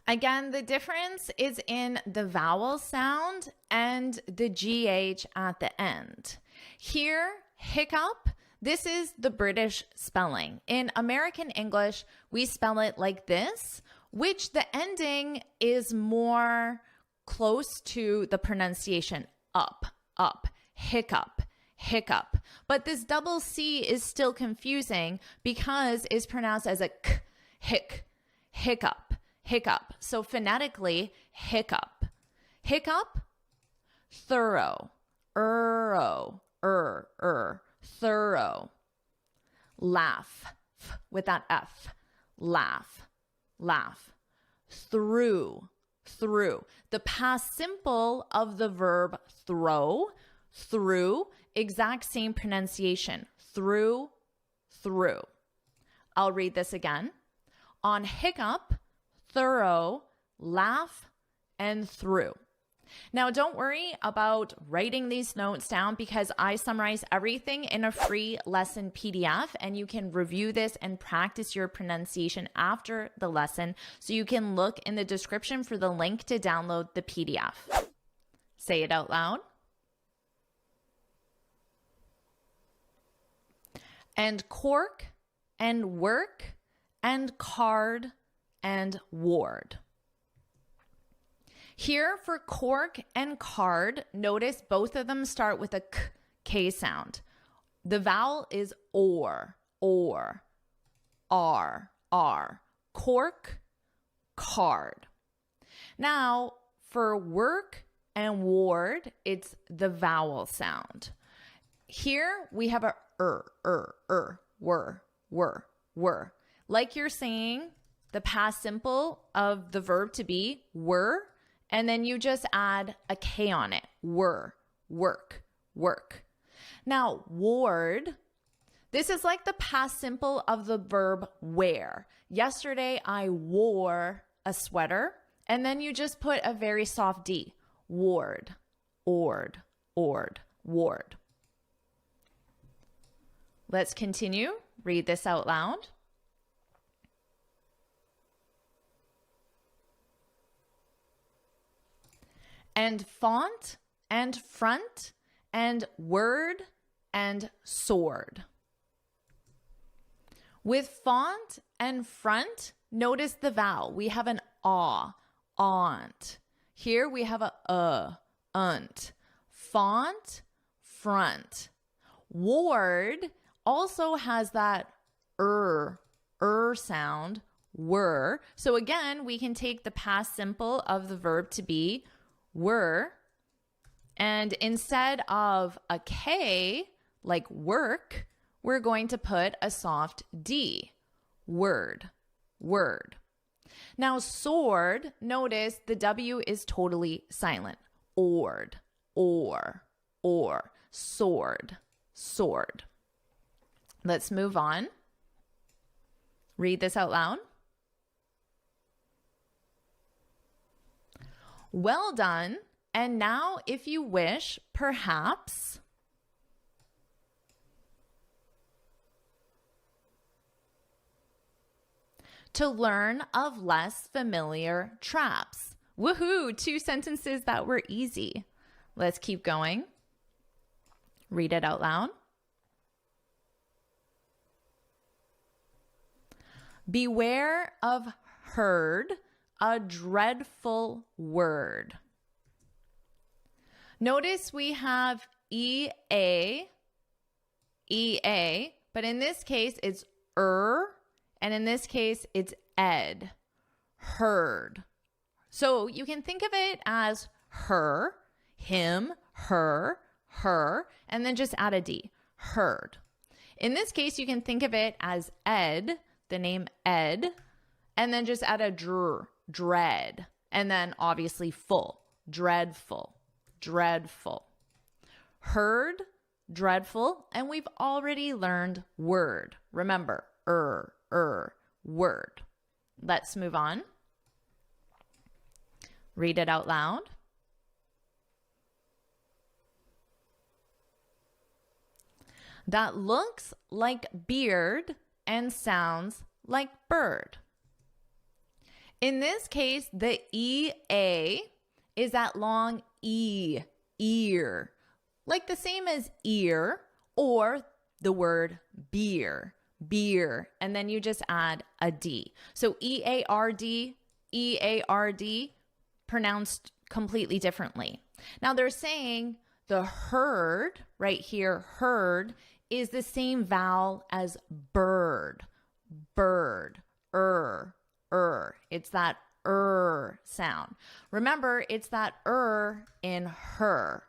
[SPEAKER 1] Again, the difference is in the vowel sound and the GH at the end. Here, hiccup, this is the British spelling. In American English, we spell it like this, which the ending is more close to the pronunciation up, hiccup, hiccup. But this double C is still confusing because it's pronounced as a k, hiccup, hiccup. So phonetically, hiccup. Hiccup, thorough, thorough. Laugh, with that F, laugh, laugh. Through. The past simple of the verb throw, through, exact same pronunciation, through. I'll read this again. On hiccup, thorough, laugh, and through. Now, don't worry about writing these notes down because I summarize everything in a free lesson PDF, and you can review this and practice your pronunciation after the lesson. So you can look in the description for the link to download the PDF. Say it out loud. And cork, and work, and card, and ward. Here for cork and card, notice both of them start with a K sound. The vowel is or, R. Cork, card. Now, for work and ward, it's the vowel sound. Here we have a were. Like you're saying, the past simple of the verb to be were, and then you just add a K on it. Were, work. Now, ward, this is like the past simple of the verb wear. Yesterday, I wore a sweater, and then you just put a very soft D. Ward, ward. Let's continue. Read this out loud. And font, and front, and word, and sword. With font and front, notice the vowel. We have an aw, aunt. Here we have a, unt. Font, front. Ward also has that sound, were. So again, we can take the past simple of the verb to be were, and instead of a K, like work, we're going to put a soft D, word. Now, sword, notice the W is totally silent. Ord, or, sword. Let's move on. Read this out loud. Well done. And now, if you wish, perhaps to learn of less familiar traps. Woohoo! 2 sentences that were easy. Let's keep going. Read it out loud. Beware of heard, a dreadful word. Notice we have EA, but in this case it's and in this case it's ed, heard. So you can think of it as her, him, her, and then just add a D, heard. In this case, you can think of it as ed, the name ed, and then just add a dread, and then obviously full, dreadful, dreadful. Heard, dreadful, and we've already learned word. Remember, word. Let's move on. Read it out loud. That looks like beard and sounds like bird. In this case, the EA is that long E, ear, like the same as ear or the word beer, beer, and then you just add a D. So EARD, pronounced completely differently. Now they're saying the heard, right here, heard, is the same vowel as bird, bird, It's that sound. Remember, it's that in her.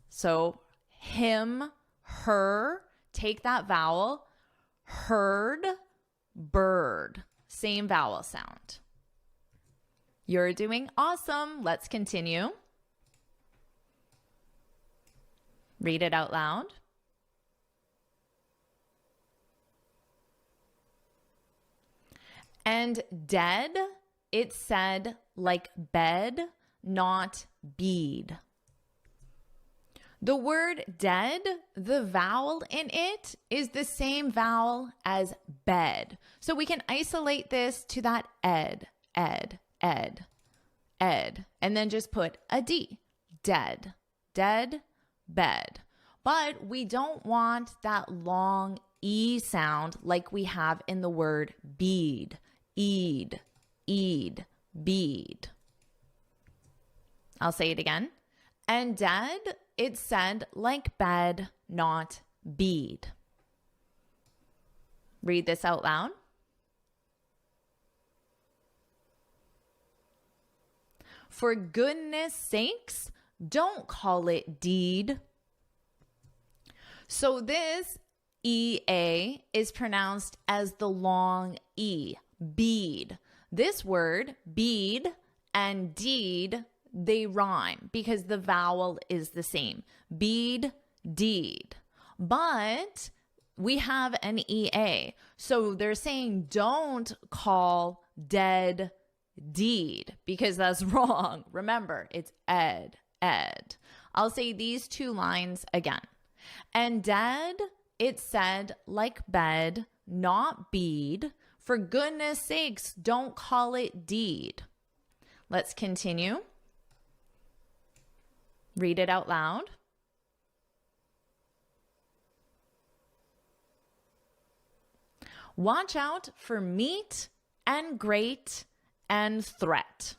[SPEAKER 1] So him, her, take that vowel, heard, bird, same vowel sound. You're doing awesome. Let's continue. Read it out loud. And dead, it said like bed, not bead. The word dead, the vowel in it is the same vowel as bed. So we can isolate this to that ed, and then just put a D, dead, bed. But we don't want that long E sound like we have in the word bead, bead. I'll say it again. And dead, it said like bed, not bead. Read this out loud. For goodness sakes, don't call it deed. So this EA is pronounced as the long E, bead. This word, bead and deed, they rhyme because the vowel is the same. Bead, deed. But we have an EA. So they're saying don't call dead deed because that's wrong. Remember, it's ed. I'll say these two lines again. And dead, it said like bed, not bead. For goodness sakes, don't call it deed. Let's continue. Read it out loud. Watch out for meat and great and threat.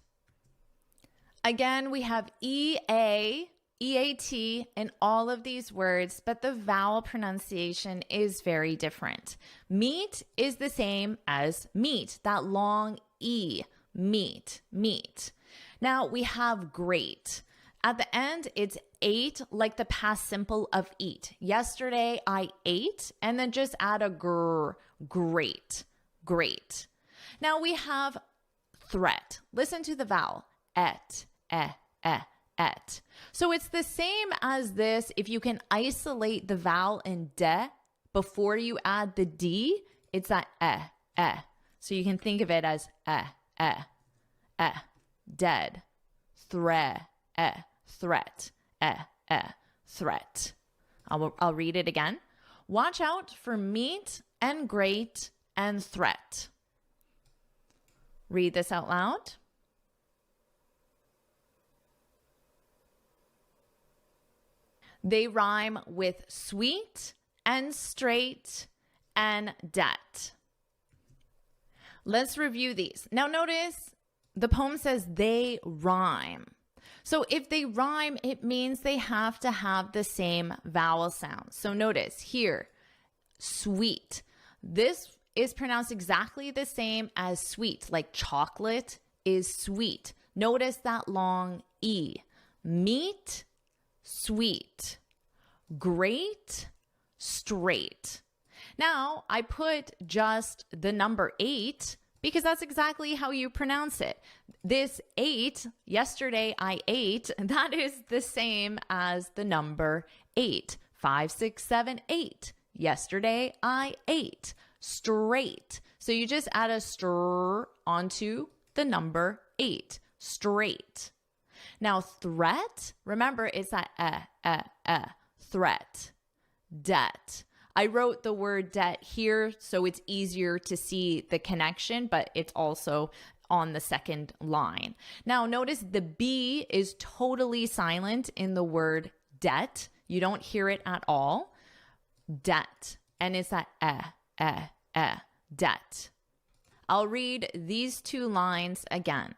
[SPEAKER 1] Again, we have EA, EAT in all of these words, but the vowel pronunciation is very different. Meat is the same as meat, that long E, meat. Now we have great. At the end, it's ate, like the past simple of eat. Yesterday, I ate, and then just add a grr, great. Now we have threat. Listen to the vowel, et. So it's the same as this. If you can isolate the vowel in de before you add the D, it's that So you can think of it as dead, threat. I'll read it again. Watch out for meat and great and threat. Read this out loud. They rhyme with sweet and straight and debt. Let's review these. Now notice the poem says they rhyme. So if they rhyme, it means they have to have the same vowel sound. So notice here, sweet. This is pronounced exactly the same as sweet, like chocolate is sweet. Notice that long E. Meat, sweet. Great, straight. Now, I put just the number 8 because that's exactly how you pronounce it. This 8, yesterday I ate, that is the same as the number 8. 5, 6, 7, 8. Yesterday I ate. Straight. So you just add a str onto the number 8. Straight. Now threat, remember it's that threat. Debt. I wrote the word debt here so it's easier to see the connection, but it's also on the second line. Now notice the B is totally silent in the word debt. You don't hear it at all. Debt. And it's that debt. I'll read these 2 lines again.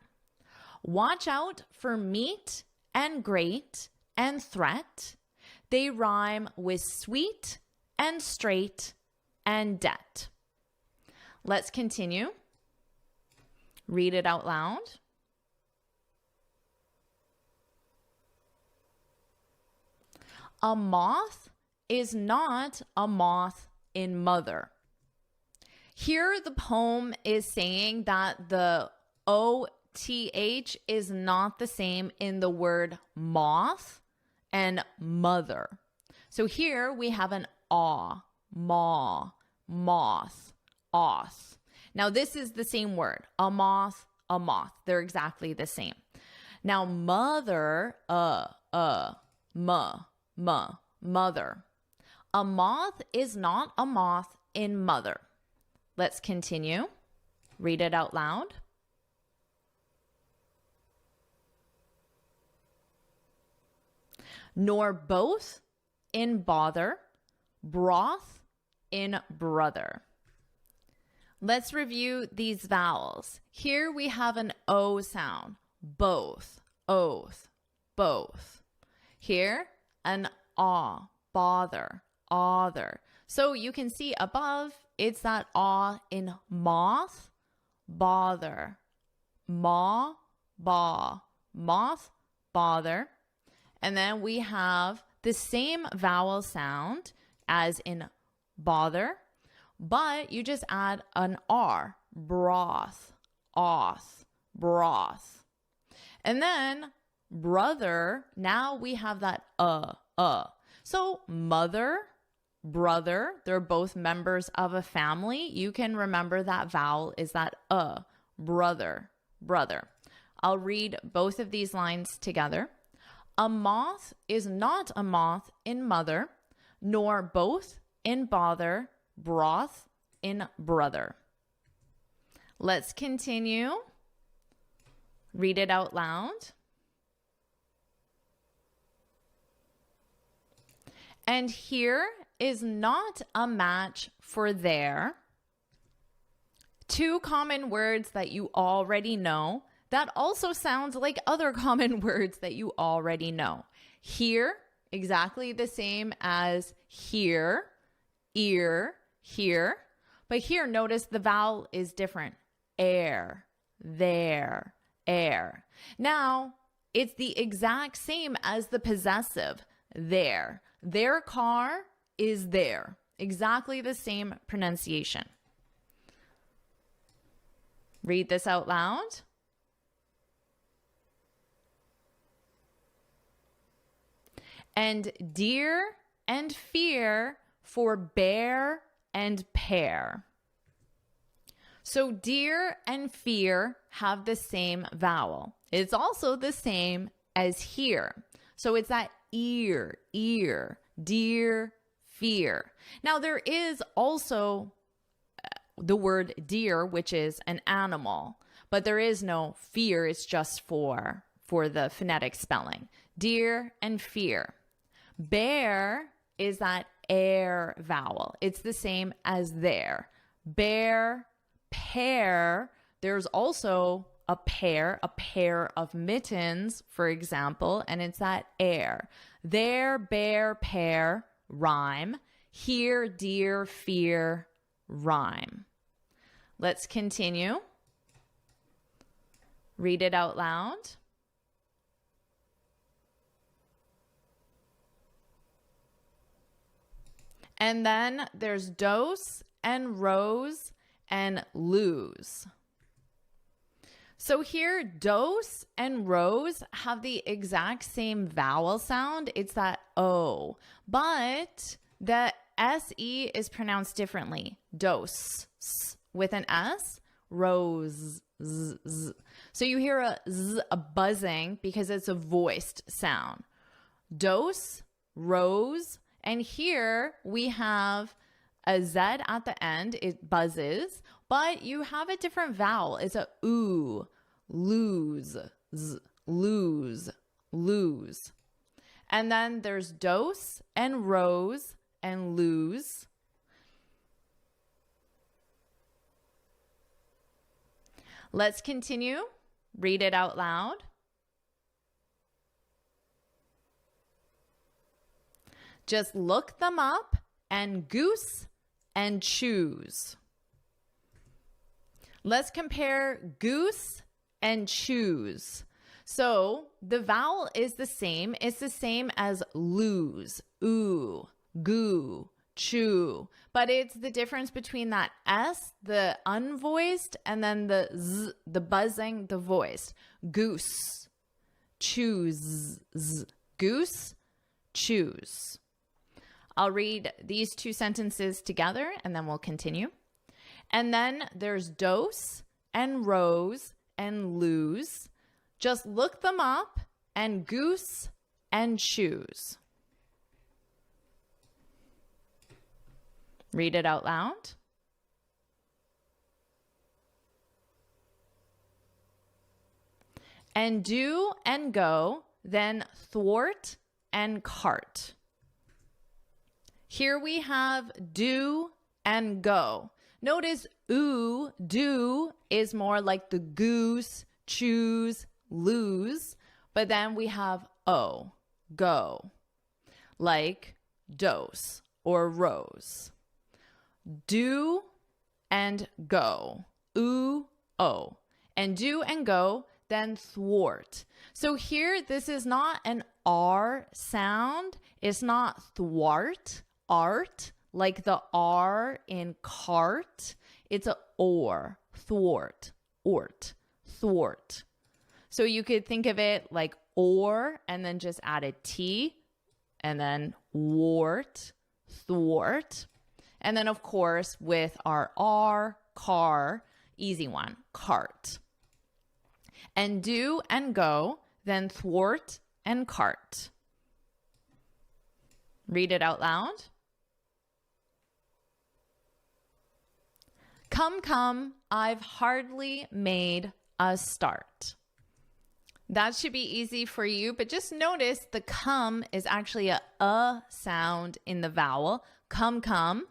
[SPEAKER 1] Watch out for meat and great and threat. They rhyme with sweet and straight and debt. Let's continue. Read it out loud. A moth is not a moth in mother. Here the poem is saying that the OTH is not the same in the word moth and mother. So here we have an aw, maw, moth, oth. Now this is the same word, a moth, a moth. They're exactly the same. Now mother, mother. A moth is not a moth in mother. Let's continue. Read it out loud. Nor both in bother, broth in brother. Let's review these vowels. Here we have an O sound. Both, oath, both. Here, an aw, bother, other. So you can see above, it's that aw in moth, bother, maw, baw, moth, bother. And then we have the same vowel sound as in bother, but you just add an R, broth, oth, broth. And then brother, now we have that So mother, brother, they're both members of a family. You can remember that vowel is that brother, brother. I'll read both of these lines together. A moth is not a moth in mother, nor both in bother, broth in brother. Let's continue. Read it out loud. And here is not a match for there. 2 common words that you already know that also sounds like other common words that you already know. Here, exactly the same as here, ear, here. But here, notice the vowel is different. Air, there, air. Now, it's the exact same as the possessive, there. Their car is there. Exactly the same pronunciation. Read this out loud. And dear and fear for bear and pear. So dear and fear have the same vowel. It's also the same as here. So it's that ear, dear, fear. Now there is also the word deer, which is an animal, but there is no fear. It's just for the phonetic spelling. Deer and fear. Bear is that air vowel. It's the same as there. Bear, pear. There's also a pair of mittens, for example, and it's that air. There, bear, pear, rhyme. Here, deer, fear, rhyme. Let's continue. Read it out loud. And then there's dose and rose and lose. So here, dose and rose have the exact same vowel sound. It's that O, but the SE is pronounced differently. Dose with an S, rose. Z, z. So you hear a Z, a buzzing because it's a voiced sound. Dose, rose, and here we have a Z at the end. It buzzes, but you have a different vowel. It's a oo, lose, z, lose, lose. And then there's dose and rose and lose. Let's continue. Read it out loud. Just look them up and goose and choose. Let's compare goose and choose. So the vowel is the same. It's the same as lose, oo, goo, chew. But it's the difference between that S, the unvoiced, and then the Z, the buzzing, the voiced. Goose, choose, z, goose, choose. I'll read these two sentences together and then we'll continue. And then there's dose and rose and lose. Just look them up and goose and choose. Read it out loud. And do and go, then thwart and cart. Here we have do and go. Notice oo, do is more like the goose, choose, lose. But then we have o, go, like dose or rose. Do and go, oo, o. And do and go, then thwart. So here, this is not an R sound. It's not thwart, art, like the R in cart. It's a or, thwart, ort, thwart. So you could think of it like or, and then just add a T, and then wart, thwart. And then, of course, with our R, car, easy one, cart. And do and go, then thwart and cart. Read it out loud. Come, come, I've hardly made a start. That should be easy for you, but just notice the come is actually a sound in the vowel. Come, come.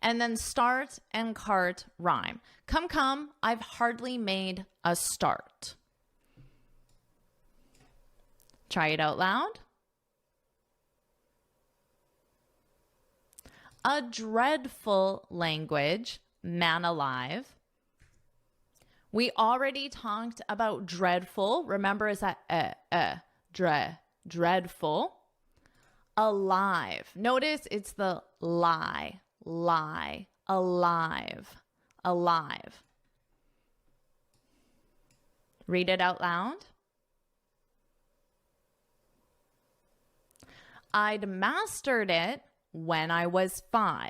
[SPEAKER 1] And then start and cart rhyme. Come, come, I've hardly made a start. Try it out loud. A dreadful language, man alive. We already talked about dreadful. Remember, is that dreadful. Alive. Notice it's the lie, alive, alive. Read it out loud. I'd mastered it when I was 5.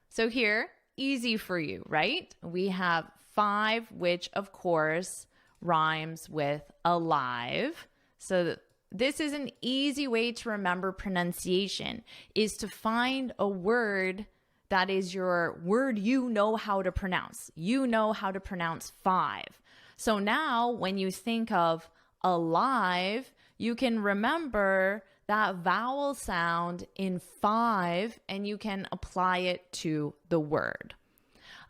[SPEAKER 1] So here, easy for you, right? We have 5, which of course rhymes with alive. So this is an easy way to remember pronunciation, is to find a word that is your word you know how to pronounce. You know how to pronounce 5. So now when you think of alive, you can remember that vowel sound in 5 and you can apply it to the word.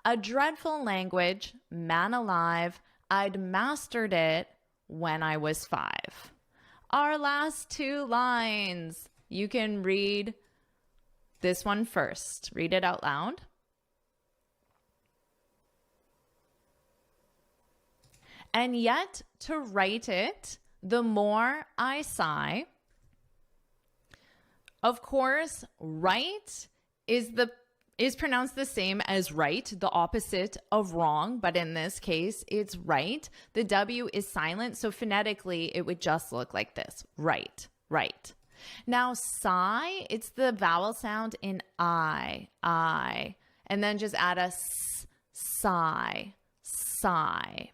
[SPEAKER 1] A dreadful language, man alive, I'd mastered it when I was 5. Our last 2 lines. You can read this one first. Read it out loud. And yet to write it, the more I sigh. Of course, write is the is pronounced the same as right, the opposite of wrong, but in this case, it's right. The W is silent, so phonetically, it would just look like this, right, right. Now, sigh, it's the vowel sound in I, and then just add a s, sigh, sigh.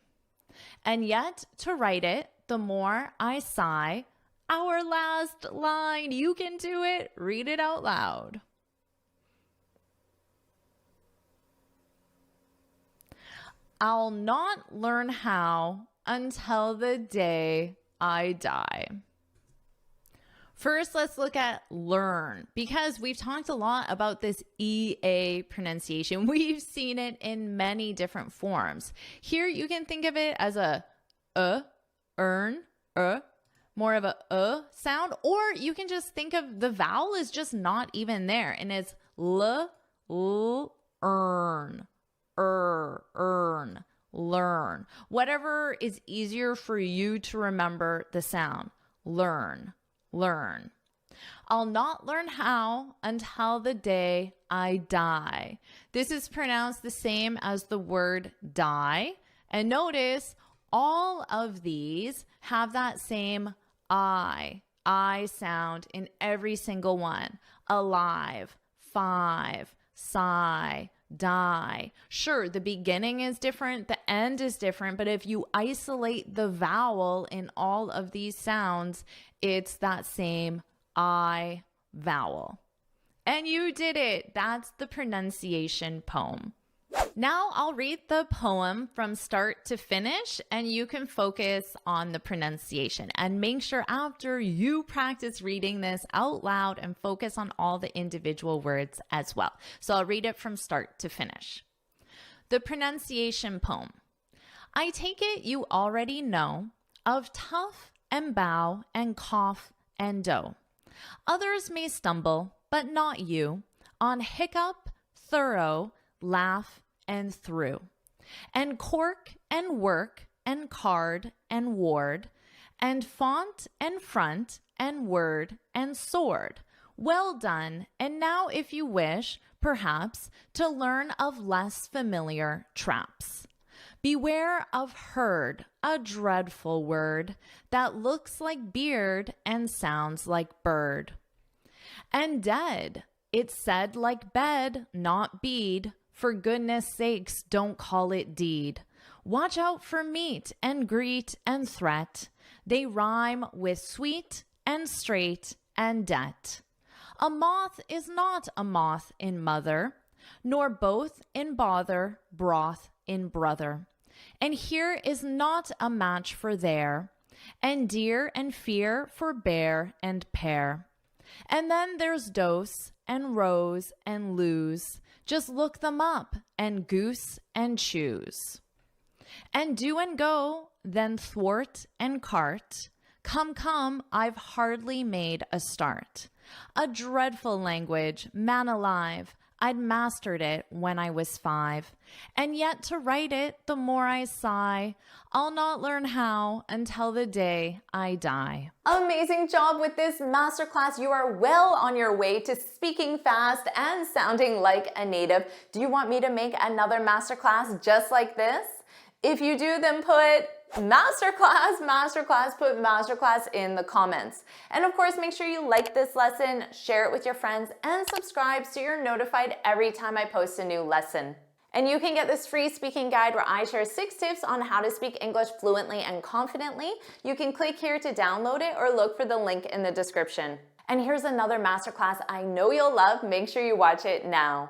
[SPEAKER 1] And yet, to write it, the more I sigh, our last line, you can do it, read it out loud. I'll not learn how until the day I die. First, let's look at learn, because we've talked a lot about this EA pronunciation. We've seen it in many different forms. Here, you can think of it as a earn, more of a sound, or you can just think of the vowel is just not even there, and it's earn. Earn, learn. Whatever is easier for you to remember the sound. Learn, learn. I'll not learn how until the day I die. This is pronounced the same as the word die. And notice all of these have that same I sound in every single one. Alive, 5, sigh, die. Sure, the beginning is different, the end is different, but if you isolate the vowel in all of these sounds, it's that same I vowel. And you did it. That's the pronunciation poem. Now I'll read the poem from start to finish, and you can focus on the pronunciation. And make sure after you practice reading this out loud and focus on all the individual words as well. So I'll read it from start to finish. The pronunciation poem. I take it you already know of tough and bow and cough and dough. Others may stumble, but not you, on hiccup, thorough, laugh, and through, and cork and work and card and ward, and font and front and word and sword. Well done, and now if you wish, perhaps, to learn of less familiar traps. Beware of herd, a dreadful word that looks like beard and sounds like bird. And dead, it's said like bed, not bead. For goodness sakes, don't call it deed. Watch out for meat and greet and threat. They rhyme with sweet and straight and debt. A moth is not a moth in mother, nor both in bother, broth in brother. And here is not a match for there, and dear and fear for bear and pear. And then there's dose and rose and lose. Just look them up, and goose and choose. And do and go, then thwart and cart. Come, come, I've hardly made a start. A dreadful language, man alive. I'd mastered it when I was 5. And yet to write it, the more I sigh, I'll not learn how until the day I die.
[SPEAKER 8] Amazing job with this masterclass. You are well on your way to speaking fast and sounding like a native. Do you want me to make another masterclass just like this? If you do, then put masterclass, put masterclass in the comments. And of course, make sure you like this lesson, share it with your friends, and subscribe so you're notified every time I post a new lesson. And you can get this free speaking guide where I share 6 tips on how to speak English fluently and confidently. You can click here to download it or look for the link in the description. And here's another masterclass I know you'll love. Make sure you watch it now.